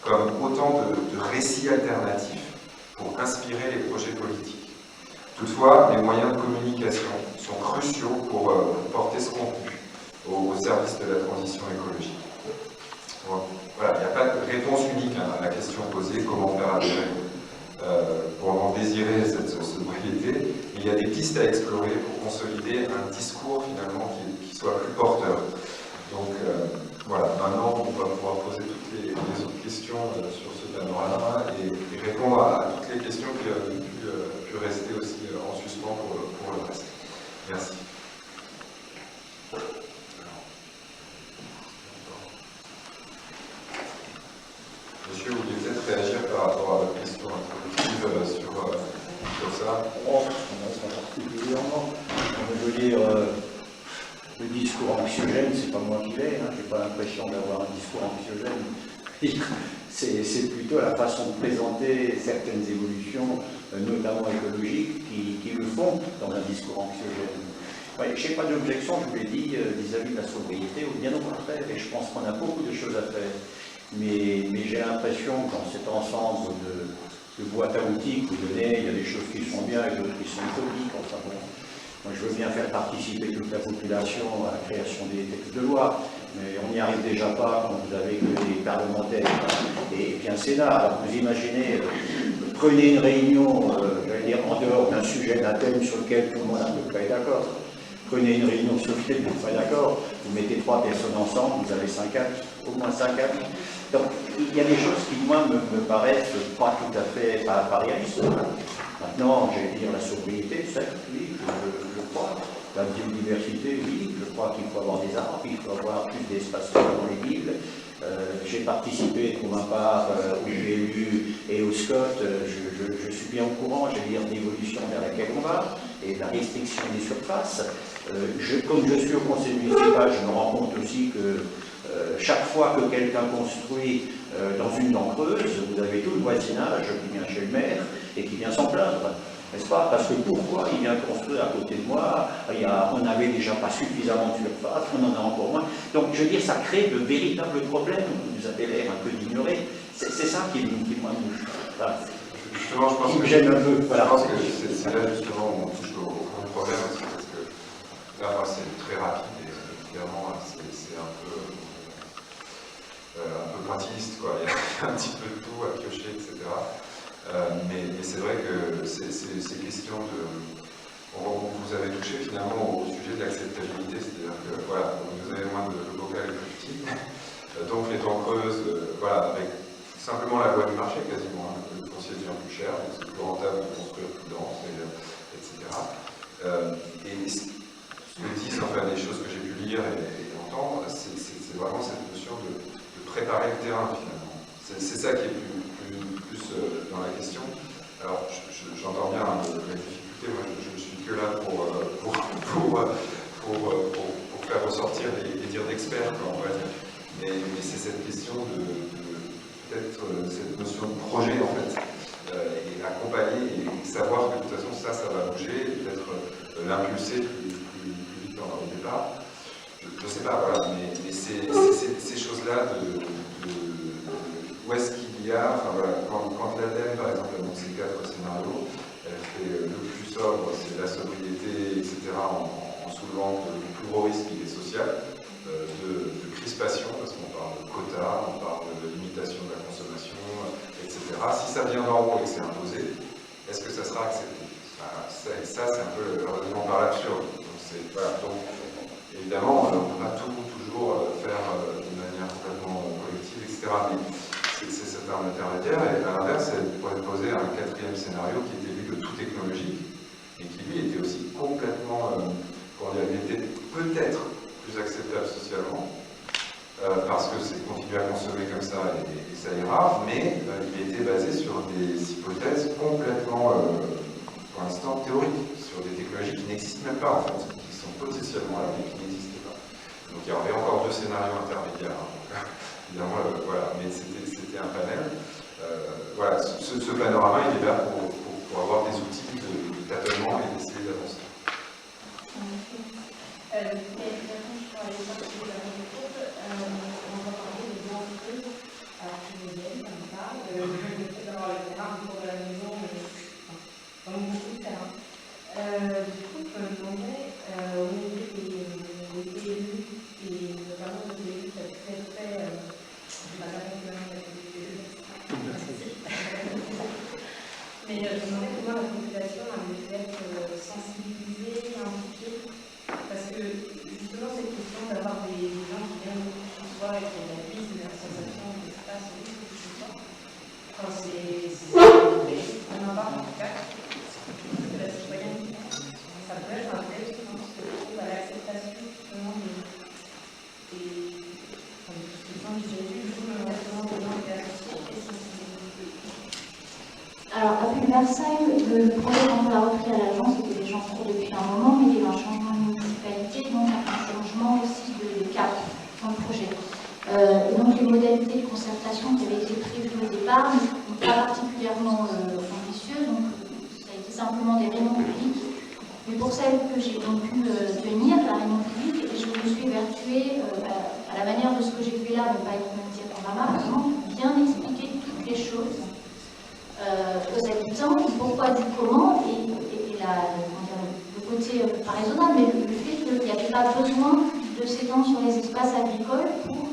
Speaker 1: comme autant de récits alternatifs pour inspirer les projets politiques. Toutefois, les moyens de communication sont cruciaux pour porter ce contenu au service de la transition écologique. Voilà, il n'y a pas de réponse unique à la question posée, comment faire adhérer pour en désirer cette sobriété. Il y y a des pistes à explorer pour consolider un discours finalement qui soit plus porteur. Donc voilà, maintenant on va pouvoir poser toutes les autres questions sur ce panorama et répondre à toutes les questions qui ont pu rester aussi en suspens pour le reste. Merci. Monsieur, vous vouliez peut-être réagir par rapport à votre question introductive sur ça?
Speaker 7: Oh, pas particulièrement. Je veux dire, le discours anxiogène, c'est pas moi qui l'ai, hein. J'ai pas l'impression d'avoir un discours anxiogène. C'est plutôt la façon de présenter certaines évolutions, notamment écologiques, qui le font dans un discours anxiogène. Ouais, je n'ai pas d'objection, je vous l'ai dit, vis-à-vis de la sobriété, ou bien au contraire, et je pense qu'on a beaucoup de choses à faire. Mais j'ai l'impression que dans cet ensemble de boîtes à outils que vous donnez, il y a des choses qui sont bien et d'autres qui sont utopiques. Enfin bon, moi je veux bien faire participer toute la population à la création des textes de loi, mais on n'y arrive déjà pas quand vous avez que des parlementaires et puis un Sénat. Alors vous imaginez, prenez une réunion, j'allais dire en dehors d'un sujet, d'un thème sur lequel tout le monde à peu près est d'accord. Prenez une réunion sur laquelle vous n'êtes pas d'accord, vous mettez 3 personnes ensemble, vous avez 5 actes, au moins 5 actes. Donc il y a des choses qui, moi, me paraissent pas tout à fait pas réalistes. Maintenant, j'allais dire la sobriété, certes, oui, je crois. La biodiversité, oui, je crois qu'il faut avoir des arbres, il faut avoir plus d'espace dans les villes. J'ai participé pour ma part au PLU et au SCOT, je suis bien au courant, j'allais dire, de l'évolution vers laquelle on va et de la restriction des surfaces. Comme je suis au conseil municipal, je me rends compte aussi que chaque fois que quelqu'un construit dans une dent creuse, vous avez tout le voisinage qui vient chez le maire et qui vient s'en plaindre. N'est-ce pas? Parce que pourquoi il vient construire à côté de moi? On n'avait déjà pas suffisamment de surface, on en a encore moins. Donc, je veux dire, ça crée de véritables problèmes que vous avez l'air un peu d'ignorer. C'est ça qui moi, voilà.
Speaker 1: Justement, je pense que
Speaker 7: gêne un peu. Voilà.
Speaker 1: Je pense que c'est là justement où on touche au problème aussi, parce que là, moi, c'est très rapide et évidemment, c'est un peu pointilliste, quoi. Il y a un petit peu de tout à piocher, etc. Mais c'est vrai que ces questions de... Vous avez touché finalement au sujet de l'acceptabilité, c'est-à-dire que voilà, vous avez moins de local et plus petit, donc les dents creuses, voilà, avec simplement la loi du marché quasiment, hein, le foncier devient plus cher, donc c'est plus rentable de construire plus dense, etc. Et ce que disent, enfin, les choses que j'ai pu lire et entendre, c'est vraiment cette notion de préparer le terrain finalement. C'est ça qui est plus dans la question. Alors, j'entends bien la difficulté, moi je ne suis que là pour faire ressortir les dires d'experts, en fait. Mais c'est cette question de peut-être cette notion de projet, en fait, et accompagner et savoir que de toute façon ça va bouger, et peut-être l'impulser plus vite au départ. Je ne sais pas, voilà, mais ces choses-là où est-ce qu'il y a, enfin voilà, quand l'ADEME par exemple annonce ces 4 scénarios, elle fait le plus sobre, c'est la sobriété, etc., en soulevant que le plus gros risque il est social, de crispation, parce qu'on parle de quotas, on parle de limitation de la consommation, etc. Si ça vient d'en haut et que c'est imposé, est-ce que ça sera accepté? Ça c'est un peu le raisonnement par l'absurde. Voilà, donc évidemment, on ne peut pas toujours faire de manière complètement collective, etc. Mais c'est cet intermédiaire, et à l'inverse, elle pourrait poser un 4e scénario qui était lui le tout technologique, et qui lui était aussi complètement, il était peut-être plus acceptable socialement, parce que c'est continuer à consommer comme ça et ça ira, mais il était basé sur des hypothèses complètement, pour l'instant, théoriques, sur des technologies qui n'existent même pas en fait, qui sont potentiellement là, mais qui n'existent pas. Donc il y aurait encore 2 scénarios intermédiaires. Hein. Évidemment, voilà, mais c'était un panel. Voilà, ce panorama, il est là pour avoir des outils de tâtonnement et d'essayer d'avancer.
Speaker 3: Du coup, je me demandais, au niveau des PLU, et notamment des PLU qui a très mais la population avait pu être sensibilisée, impliquée, parce que justement cette question d'avoir des gens qui viennent chez soi et qui réalisent la sensation d'espace chez soi, enfin, c'est un impact en tout cas de la citoyenneté. Ça peut être un vrai truc qui se trouve à l'acceptation justement des gens qui j'ai vu, du coup, le restaurant des gens qui étaient associés et
Speaker 8: Alors, à Pulversheim, le projet qu'on a repris à l'agence était déjà en cours depuis un moment, mais il y a eu un changement de municipalité, donc un changement aussi de cap dans le projet. Et donc, les modalités de concertation qui avaient été prévues au départ ne sont pas particulièrement ambitieuses, donc ça a été simplement des réunions publiques. Mais pour celles que j'ai donc pu tenir, la réunion publique, je me suis vertuée à la manière de ce que j'ai fait là, mais pas être métier panorama, vraiment bien expliquer toutes les choses aux habitants, pourquoi du comment, et le côté pas raisonnable, mais le fait qu'il n'y avait pas besoin de s'étendre sur les espaces agricoles pour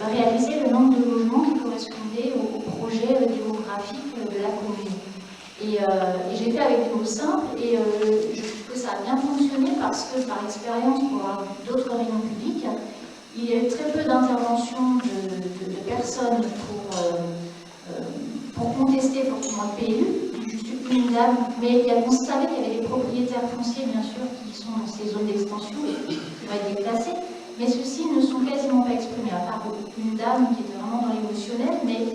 Speaker 8: réaliser le nombre de logements qui correspondait au projet démographique de la commune. Et j'ai fait avec des mots simples, et je trouve que ça a bien fonctionné parce que, par expérience, pour avoir d'autres réunions publiques, il y a eu très peu d'interventions de personnes pour contester forcément le PLU, juste une dame, mais on savait qu'il y avait des propriétaires fonciers, bien sûr, qui sont dans ces zones d'extension et qui vont être déplacés, mais ceux-ci ne sont quasiment pas exprimés, à part une dame qui était vraiment dans l'émotionnel, mais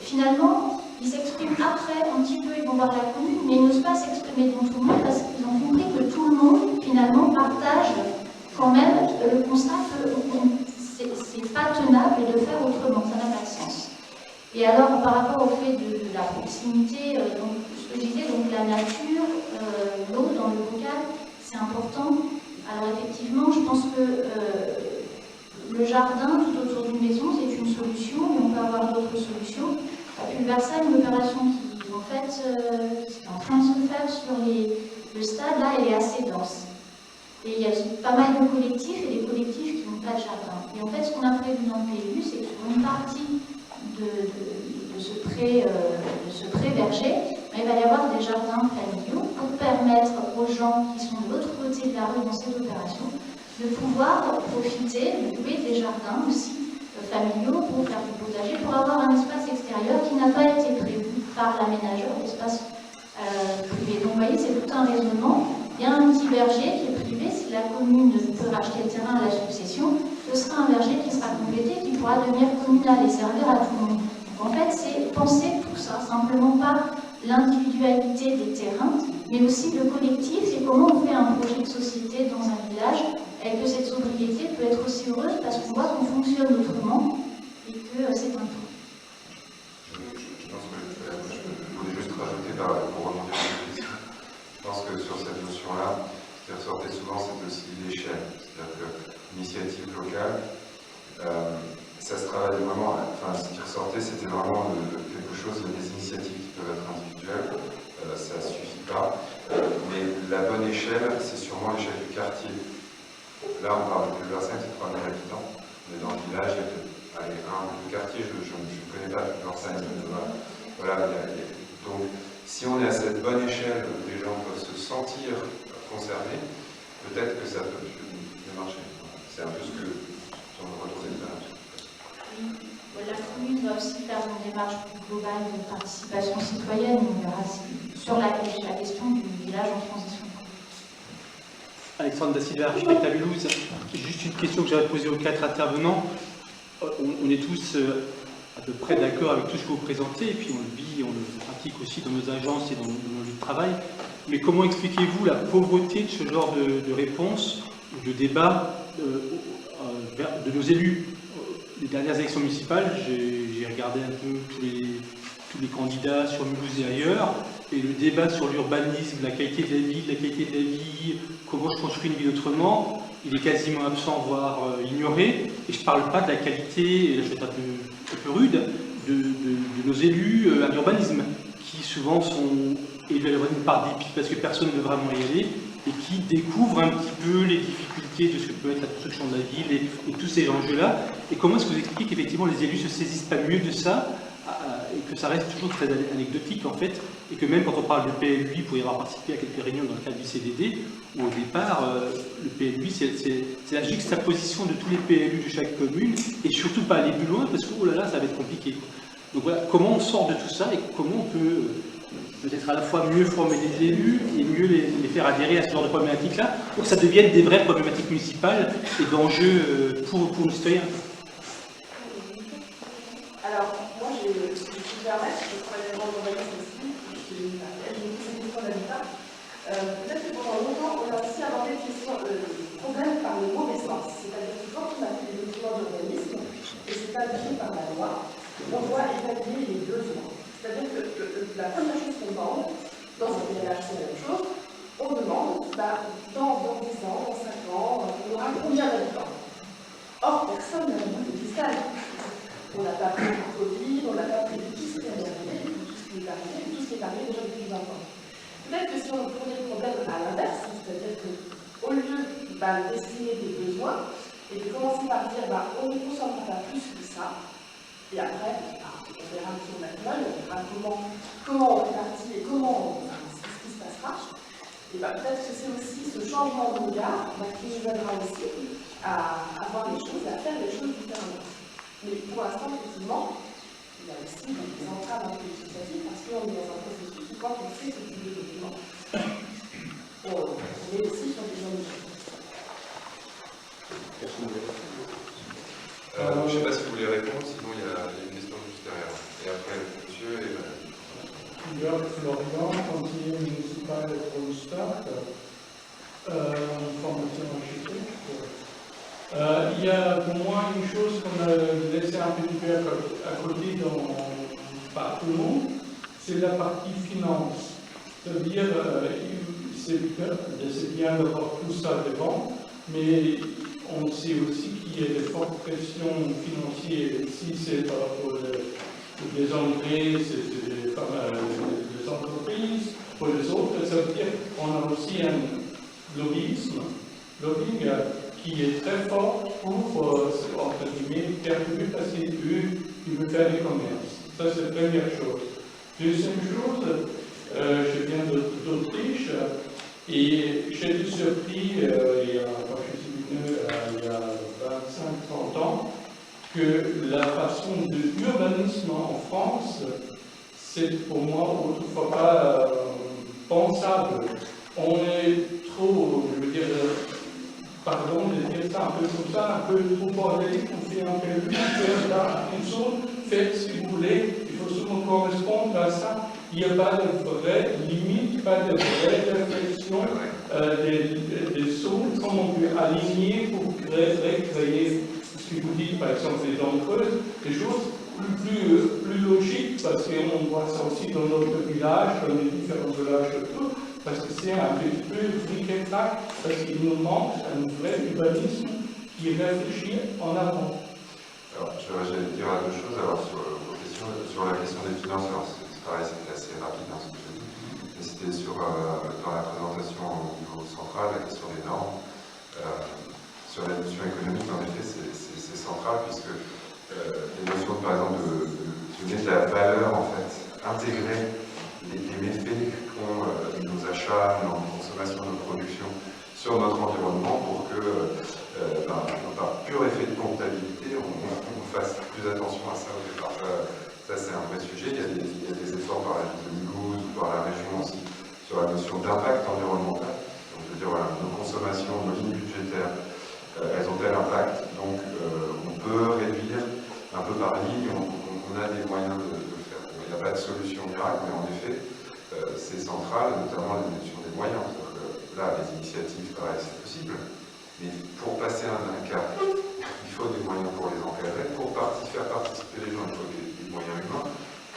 Speaker 8: finalement, ils s'expriment après, un petit peu, ils vont voir la commune, mais ils n'osent pas s'exprimer devant tout le monde parce qu'ils ont compris que tout le monde, finalement, partage quand même le constat que c'est pas tenable de faire autrement, ça n'a pas de sens. Et alors, par rapport au fait de la proximité, donc, ce que je disais, donc la nature, l'eau dans le local, c'est important. Alors effectivement, je pense que le jardin tout autour d'une maison, c'est une solution, mais on peut avoir d'autres solutions. À Pulversheim, l'opération qui en fait, est en train de se faire sur le stade, là, elle est assez dense. Et il y a pas mal de collectifs et des collectifs qui n'ont pas de jardin. Et en fait, ce qu'on a prévu dans le PLU, c'est que sur une partie de ce pré verger, il va y avoir des jardins familiaux pour permettre aux gens qui sont de l'autre côté de la rue dans cette opération de pouvoir profiter, de louer des jardins aussi familiaux pour faire du potager, pour avoir un espace extérieur qui n'a pas été prévu par l'aménageur d'espace privé. Donc vous voyez, c'est tout un raisonnement. Il y a un petit verger qui est privé, si la commune peut racheter le terrain à la succession, ce sera un verger qui sera complété, qui pourra devenir communal et servir à tout le monde. Donc en fait, c'est penser tout ça, simplement pas l'individualité des terrains, mais aussi le collectif et comment on fait un projet de société dans un village et que cette sobriété peut être aussi heureuse parce qu'on voit qu'on fonctionne autrement et que c'est un tout.
Speaker 1: Je pense que je voulais juste rajouter pour rebondir sur la question. Je pense que sur cette notion-là, ce qui ressortait souvent, c'est aussi l'échelle. C'est-à-dire que l'initiative locale, ça se travaille vraiment, enfin ce qui ressortait, c'était vraiment quelque chose, des initiatives qui peuvent être individuelles, ça ne suffit pas. Mais la bonne échelle, c'est sûrement l'échelle du quartier. Là, on parle de Pulversheim, c'est 3000 habitants. On est dans le village, il y a un quartier, je ne connais pas Pulversheim. Voilà, donc, si on est à cette bonne échelle où les gens peuvent se sentir concernés, peut-être que ça peut mieux marcher. C'est un peu ce que j'en retourne d'expérience.
Speaker 8: La commune va aussi faire une démarche plus globale de participation citoyenne. On verra sur la question du village en transition.
Speaker 14: Alexandre Da Silva, architecte à Mulhouse. Juste une question que j'avais posée aux 4 intervenants. On est tous à peu près d'accord avec tout ce que vous présentez, et puis on le vit, on le pratique aussi dans nos agences et dans nos lieux de travail. Mais comment expliquez-vous la pauvreté de ce genre de réponse ou de débat de nos élus? Les dernières élections municipales, j'ai regardé un peu tous les candidats sur Mulhouse et ailleurs, et le débat sur l'urbanisme, la qualité de la vie, comment je construis une ville autrement, il est quasiment absent, voire ignoré. Et je ne parle pas de la qualité, et là je vais être un peu rude, de nos élus à l'urbanisme, qui souvent sont élus à l'urbanisme par dépit, parce que personne ne veut vraiment y aller, et qui découvrent un petit peu les difficultés de ce que peut être la construction de la ville et tous ces enjeux-là. Et comment est-ce que vous expliquez qu'effectivement les élus ne se saisissent pas mieux de ça, et que ça reste toujours très anecdotique en fait, et que même quand on parle de PLUI, pour y avoir participé à quelques réunions dans le cadre du CDD, où au départ, le PLUI, c'est la juxtaposition de tous les PLU de chaque commune, et surtout pas aller plus loin, parce que oh là là, ça va être compliqué. Donc voilà, comment on sort de tout ça, et comment on peut peut-être à la fois mieux former les élus, et mieux les faire adhérer à ce genre de problématiques-là, pour que ça devienne des vraies problématiques municipales, et d'enjeux pour nos citoyens.
Speaker 3: Alors, moi, si je peux me permettre, je travaille dans l'urbanisme aussi, je suis une question d'habitat. Peut-être que pendant longtemps, on a aussi abordé le problème par le mauvais sens. C'est-à-dire que quand on a fait des documents d'urbanisme, et c'est pas défini par la loi, on doit évaluer les besoins. C'est-à-dire que la première chose qu'on demande, dans un PLH, c'est la même chose, on demande, dans 10 ans, dans 5 ans, on aura combien d'habitants? Or, personne n'a la boule de cristal. On n'a pas pris le Covid, on n'a pas pris tout ce qui est arrivé, tout ce qui est arrivé, tout ce qui est arrivé déjà depuis 20 ans. Peut-être que si on prenait le problème à l'inverse, c'est-à-dire qu'au lieu d'estimer des besoins, et de commencer par dire on ne consommera pas plus que ça, et après, on verra sur la gueule, on verra comment on répartit et ce qui se passera, et peut-être que c'est aussi ce changement de regard qui nous aidera aussi à voir les choses, à faire les choses différemment. Mais pour l'instant, effectivement, il y a aussi des entraves un peu législatives parce qu'on est dans un processus où quand on fait ce type de document, on est aussi sur des obligations.
Speaker 1: Je ne sais pas si vous voulez répondre, sinon il y a une question juste derrière. Et après, monsieur et madame.
Speaker 15: Jörg Florian, conseiller municipal de Kronstadt, formation architecte. Il y a pour moi une chose qu'on a laissé un petit peu à côté par tout le monde, c'est la partie finance. C'est-à-dire, c'est bien d'avoir tout ça devant, mais on sait aussi qu'il y a des fortes pressions financières. Si c'est par rapport aux engrais, c'est des entreprises, pour les autres, ça veut dire qu'on a aussi un lobbying qui est très fort pour, entre guillemets, faire plus facile eux qui veulent faire du commerce. Ça, c'est la première chose. Deuxième chose, je viens d'Autriche et j'ai été surpris, quand je suis venu il y a 25-30 ans, que la façon de l'urbanisme en France, c'est pour moi autrefois pas pensable. On est trop, je veux dire, pardon de dire ça un peu comme ça, un peu trop bordélique, on fait un PLU, on fait une zone, faites si vous voulez, il faut seulement correspondre à ça. Il n'y a pas de vraie limite, pas de vraie réflexion des zones, comment on peut aligner pour créer ce que vous dites, par exemple, les zones creuses, des choses plus logiques, parce qu'on voit ça aussi dans notre village, dans les différents villages de tout. Parce que c'est un petit peu fric-et-trac, parce qu'il nous manque un vrai urbanisme qui réfléchit en avant.
Speaker 1: Alors, je vais dire deux choses. Alors, sur la question des finances, c'est pareil, c'était assez rapide dans ce que j'ai dit. Mais c'était dans la présentation au niveau central, la question des normes. Sur la notion économique, en effet, c'est central, puisque les notions, par exemple, de la valeur, en fait, intégrer les méfaits qu'ont nos achats, nos consommations, nos productions sur notre environnement pour que, par pur effet de comptabilité, on fasse plus attention à ça au départ. Ça c'est un vrai sujet. Il y a des efforts par la ville de Mulhouse ou par la région aussi sur la notion d'impact environnemental. Donc, je veux dire, voilà, nos consommations, nos lignes budgétaires, elles ont tel impact. Donc, on peut réduire un peu par ligne, on a des moyens de le faire. Il n'y a pas de solution miracle, mais en effet, c'est central, notamment la notion des moyens. Là, les initiatives, pareil, c'est possible. Mais pour passer un cap, il faut des moyens pour les encadrer. Pour faire participer les gens, il faut des moyens humains.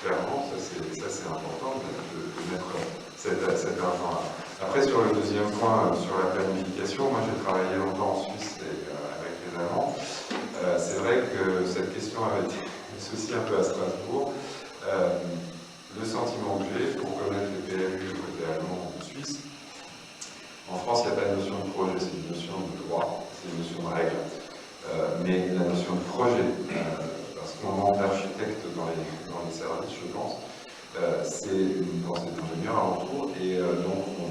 Speaker 1: Clairement, ça c'est important de mettre cet argent-là. Après, sur le deuxième point, sur la planification, moi j'ai travaillé longtemps en Suisse avec les Allemands. C'est vrai que cette question avait été aussi un peu à Strasbourg. Le sentiment que j'ai, pour connaître les PLU du côté allemand ou suisse, en France, il n'y a pas de notion de projet, c'est une notion de droit, c'est une notion de règle. Mais la notion de projet, parce qu'on manque d'architectes dans les services, je pense, c'est une pensée d'ingénieur avant tout, et donc on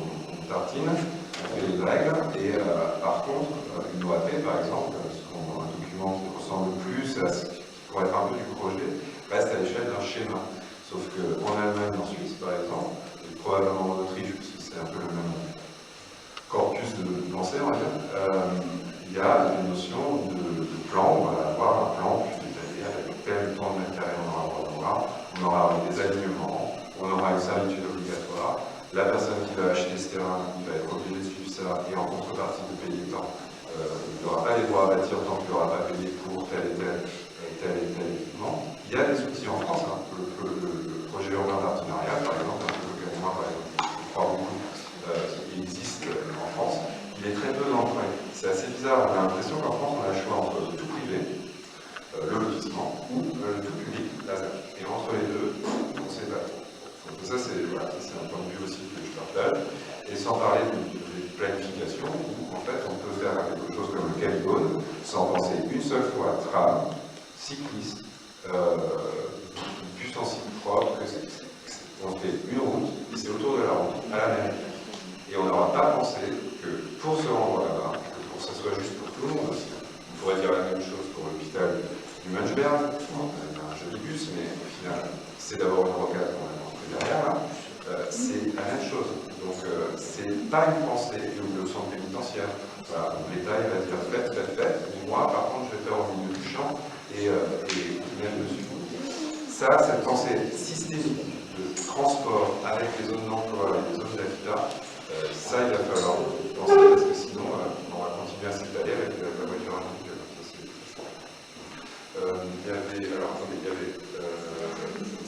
Speaker 1: tartine, on fait les règles, et par contre, une OAP par exemple, un document qui ressemble plus à ce qui pourrait être un peu du projet, reste à l'échelle d'un schéma. Sauf qu'en Allemagne, en Suisse par exemple, et probablement en Autriche, parce que c'est un peu le même corpus de pensée, on va dire, il y a une notion de plan. On va avoir un plan plus détaillé avec tel temps de mètre carré on aura droit d'avoir, on aura des alignements, on aura une servitude obligatoire, la personne qui va acheter ce terrain, il va être obligé de suivre ça et en contrepartie de payer tant. Il n'aura pas les droits à bâtir tant qu'il n'aura pas payé pour tel et tel équipement. Il y a des outils en France, hein. Le projet urbain partenariat, par exemple, un peu auquel moi, par exemple, je crois beaucoup, qui existe en France, il est très peu employé. C'est assez bizarre, on a l'impression qu'en France, on a le choix entre le tout privé, le lotissement, ou le tout public, la ZAC. Et entre les deux, on ne sait pas trop. Donc ça, c'est un point de vue aussi que je partage. Et sans parler de planification, où en fait, on peut faire quelque chose comme le Caligone, sans penser une seule fois tram, cycliste, bus en cycle propre, on fait une route, et c'est autour de la route, à la mairie. Et on n'aura pas pensé que pour se rendre là-bas, pour que ça soit juste pour tout le monde aussi, on pourrait dire la même chose pour l'hôpital du Munchberg, on a un joli bus, mais au final, c'est d'abord une rocade qu'on a construit derrière, là. C'est la même chose. Donc, c'est pas une pensée, le centre pénitentiaire. Voilà, l'État, il va dire faites, moi, par contre, je vais faire au milieu du champ et même dessus. Ça, cette pensée systémique de transport avec les zones d'emploi et les zones d'habitat, ça, il va falloir penser parce que sinon, on va continuer à s'étaler avec la voiture individuelle. Il y avait, alors attendez, il y avait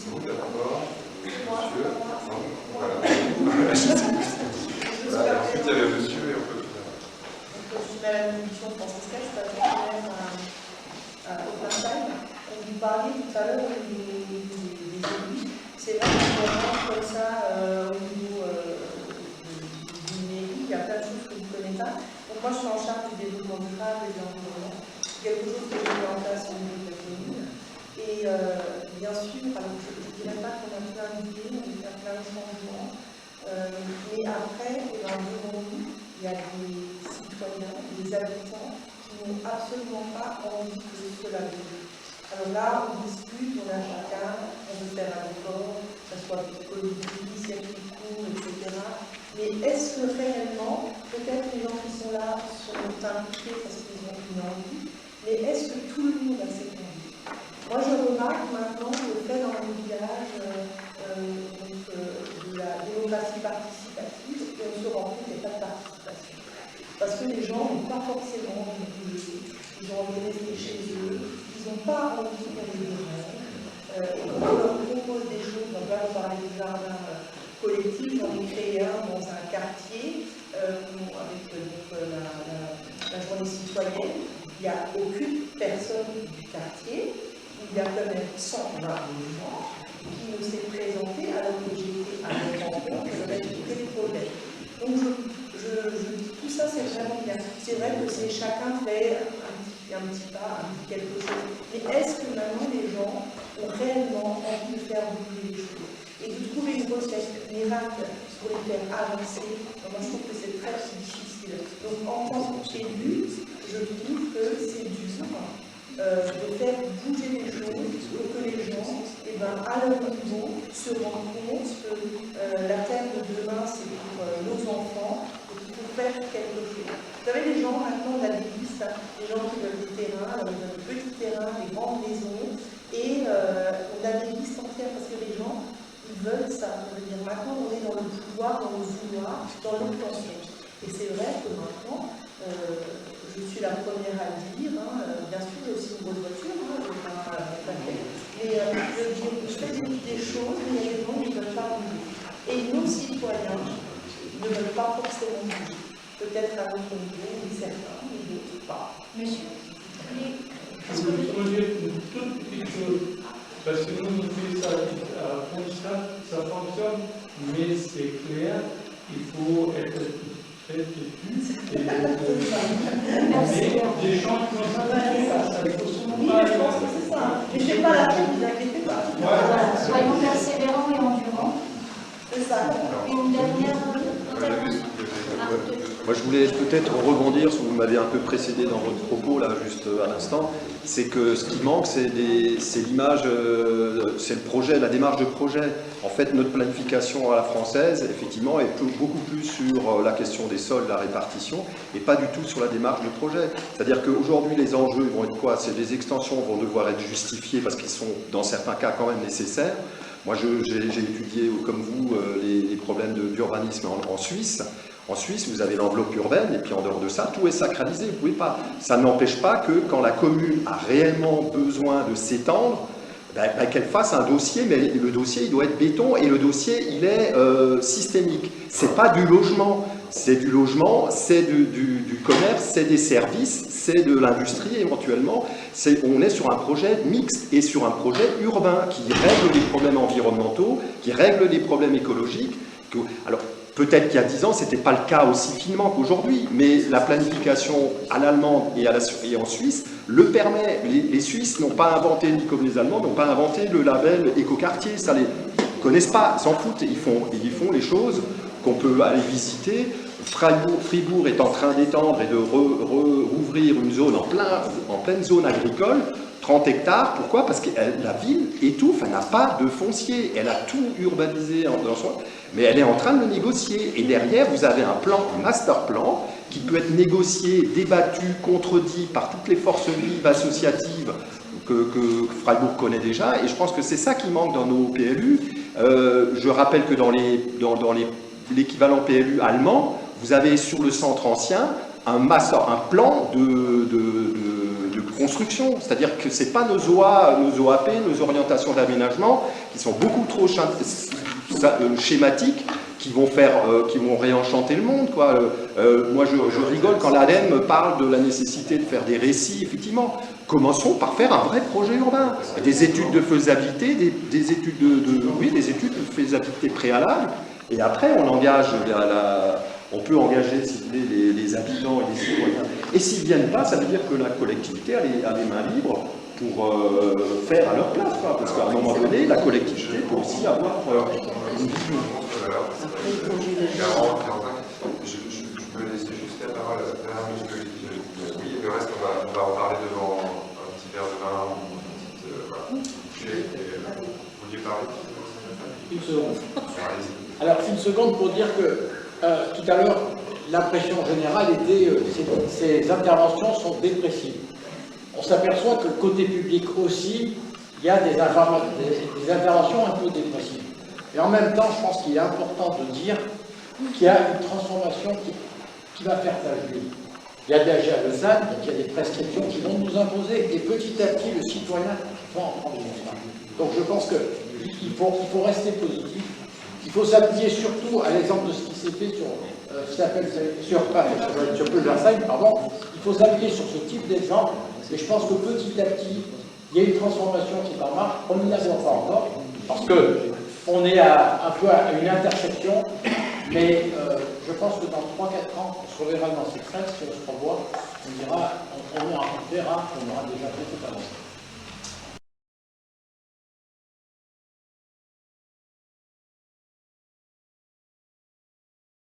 Speaker 1: vous d'abord, monsieur, non, voilà. Voilà, et ensuite il y avait monsieur et on peut tout faire.
Speaker 3: Je suis Madame Mission Francisca, je suis à Open Time. On vous parlait tout à l'heure des élus. C'est vrai qu'on comme ça au niveau du numérique, il y a plein de choses que vous ne connaissez pas. Donc moi je suis en charge du développement durable et de l'environnement. Quelque chose que j'ai mis en place au niveau de la commune. Et bien sûr, alors je ne dirais pas qu'on a plein d'idées, on a plein de changements, mais après, devant nous, il y a des citoyens, des habitants qui n'ont absolument pas envie que cela bouge. Alors là, on discute, on a chacun, on veut faire un effort, que ce soit psychologie, circuit court, etc. Mais est-ce que réellement, peut-être les gens qui sont là sont impliqués parce qu'ils ont une envie, mais est-ce que tout le monde a cette envie? Moi, je remarque maintenant le fait dans le village de la démocratie participative, et on se rend compte qu'il n'y a pas de participation. Parce que les gens n'ont pas forcément envie de bouger, ils ont envie de rester chez eux, ils n'ont pas envie d'aller dehors. Et quand on leur propose des choses, donc là on parlait du jardin collectif, j'en ai créé un dans un quartier avec la journée citoyenne. Il n'y a aucune personne du quartier, il y a quand même 120 logements qui nous s'est présenté alors que j'étais à notre rencontre, je vais expliquer les problèmes. Donc je dis tout ça, c'est vraiment bien. C'est vrai que c'est chacun fait un petit pas, quelque chose. Mais est-ce que maintenant les gens ont réellement envie de faire bouger les choses et de trouver une recette miracle pour les faire avancer? Moi je trouve que c'est très difficile. Donc en tant qu'élu, je trouve que c'est dur de faire bouger les choses pour que les gens, à leur niveau, se rendent compte que la terre de demain, c'est pour nos enfants et qu'il faut faire quelque chose. Vous savez, les gens, maintenant, on a des listes, les gens qui veulent des terrains, alors ils veulent des petits terrains, des grandes maisons, et on a des listes entières parce que les gens, ils veulent ça. Ça veut dire, maintenant, on est dans le pouvoir, dans le vouloir, dans l'obtention. Et c'est vrai que maintenant, je suis la première à le dire, bien sûr, j'ai aussi une grosse voiture, mais je fais des choses, mais il y a des gens qui ne veulent pas bouger. Et nos citoyens ne veulent pas forcément bouger. Peut-être à notre niveau, mais certains, mais d'autres pas.
Speaker 8: Monsieur,
Speaker 15: je veux dire une toute petite chose, parce que nous, on fait ça à Frontisac, ça fonctionne, mais c'est clair, il faut être très têtu. Mais des gens qui ont ça, il faut souvent pas.
Speaker 3: Je pense que c'est ça. Mais je n'ai pas la peine, ne vous inquiétez pas.
Speaker 8: Voilà, soyons persévérants et endurants.
Speaker 3: C'est
Speaker 8: Une dernière intervention.
Speaker 6: Moi, je voulais peut-être rebondir sur, vous m'avez un peu précédé dans votre propos, là, juste à l'instant, c'est que ce qui manque, c'est l'image, c'est le projet, la démarche de projet. En fait, notre planification à la française, effectivement, est beaucoup plus sur la question des sols, la répartition, et pas du tout sur la démarche de projet. C'est-à-dire qu'aujourd'hui, les enjeux vont être quoi? C'est des extensions vont devoir être justifiées parce qu'ils sont, dans certains cas, quand même nécessaires. Moi, j'ai étudié, comme vous, les problèmes d'urbanisme en Suisse. En Suisse, vous avez l'enveloppe urbaine, et puis en dehors de ça, tout est sacralisé. Vous pouvez pas. Ça n'empêche pas que quand la commune a réellement besoin de s'étendre, qu'elle fasse un dossier, mais le dossier, il doit être béton, et le dossier, il est systémique. C'est pas du logement. C'est du logement, c'est du commerce, c'est des services, c'est de l'industrie éventuellement. On est sur un projet mixte et sur un projet urbain qui règle les problèmes environnementaux, qui règle les problèmes écologiques. Alors, peut-être qu'il y a 10 ans, ce n'était pas le cas aussi finement qu'aujourd'hui, mais la planification à l'allemande et en Suisse le permet. Les Suisses n'ont pas inventé, ni comme les Allemands, n'ont pas inventé le label écoquartier. Ça les connaissent pas, ils s'en foutent. Ils font les choses qu'on peut aller visiter. Fribourg est en train d'étendre et de rouvrir une zone en pleine zone agricole. 30 hectares, pourquoi? Parce que la ville étouffe, elle n'a pas de foncier, elle a tout urbanisé dans son... Mais elle est en train de le négocier. Et derrière, vous avez un plan, un master plan, qui peut être négocié, débattu, contredit par toutes les forces vives associatives que Freiburg connaît déjà. Et je pense que c'est ça qui manque dans nos PLU. Je rappelle que dans l'équivalent PLU allemand, vous avez sur le centre ancien un plan de construction. C'est-à-dire que ce n'est pas nos OAP, nos orientations d'aménagement, qui sont beaucoup trop schématiques, qui vont réenchanter le monde, quoi. Moi, je rigole quand l'ADEME me parle de la nécessité de faire des récits, effectivement. Commençons par faire un vrai projet urbain. Des études de faisabilité, des études de faisabilité préalables, et après, on peut engager, si vous voulez, les habitants et les citoyens. Et s'ils ne viennent pas, ça veut dire que la collectivité a les mains libres pour faire à leur place, quoi. Parce qu'à un moment donné, la collectivité peut aussi avoir une vision.
Speaker 1: Je peux laisser juste la parole à M. Oui, le reste, on va en parler devant un petit verre de vin ou une petite... Vous vouliez parler?
Speaker 5: Une seconde. Alors, une seconde pour dire que tout à l'heure, l'impression générale était que ces interventions sont dépressives. On s'aperçoit que le côté public aussi, il y a des interventions un peu dépressives. Et en même temps, je pense qu'il est important de dire qu'il y a une transformation qui va faire tâche d'huile. Il y a déjà à Lausanne, donc il y a des prescriptions qui vont nous imposer, et petit à petit, le citoyen va en prendre une part. Donc je pense qu'il faut rester positif. Il faut s'appuyer surtout à l'exemple de ce qui s'est fait sur Pulversheim, pardon. Il faut s'appuyer sur ce type d'exemple, et je pense que petit à petit, il y a une transformation qui est en marche. On ne la voit pas encore, parce qu'on est un peu à une intersection, mais je pense que dans 3-4 ans, on se reverra dans ces traits, si on se revoit, on verra qu'on aura déjà beaucoup avancé.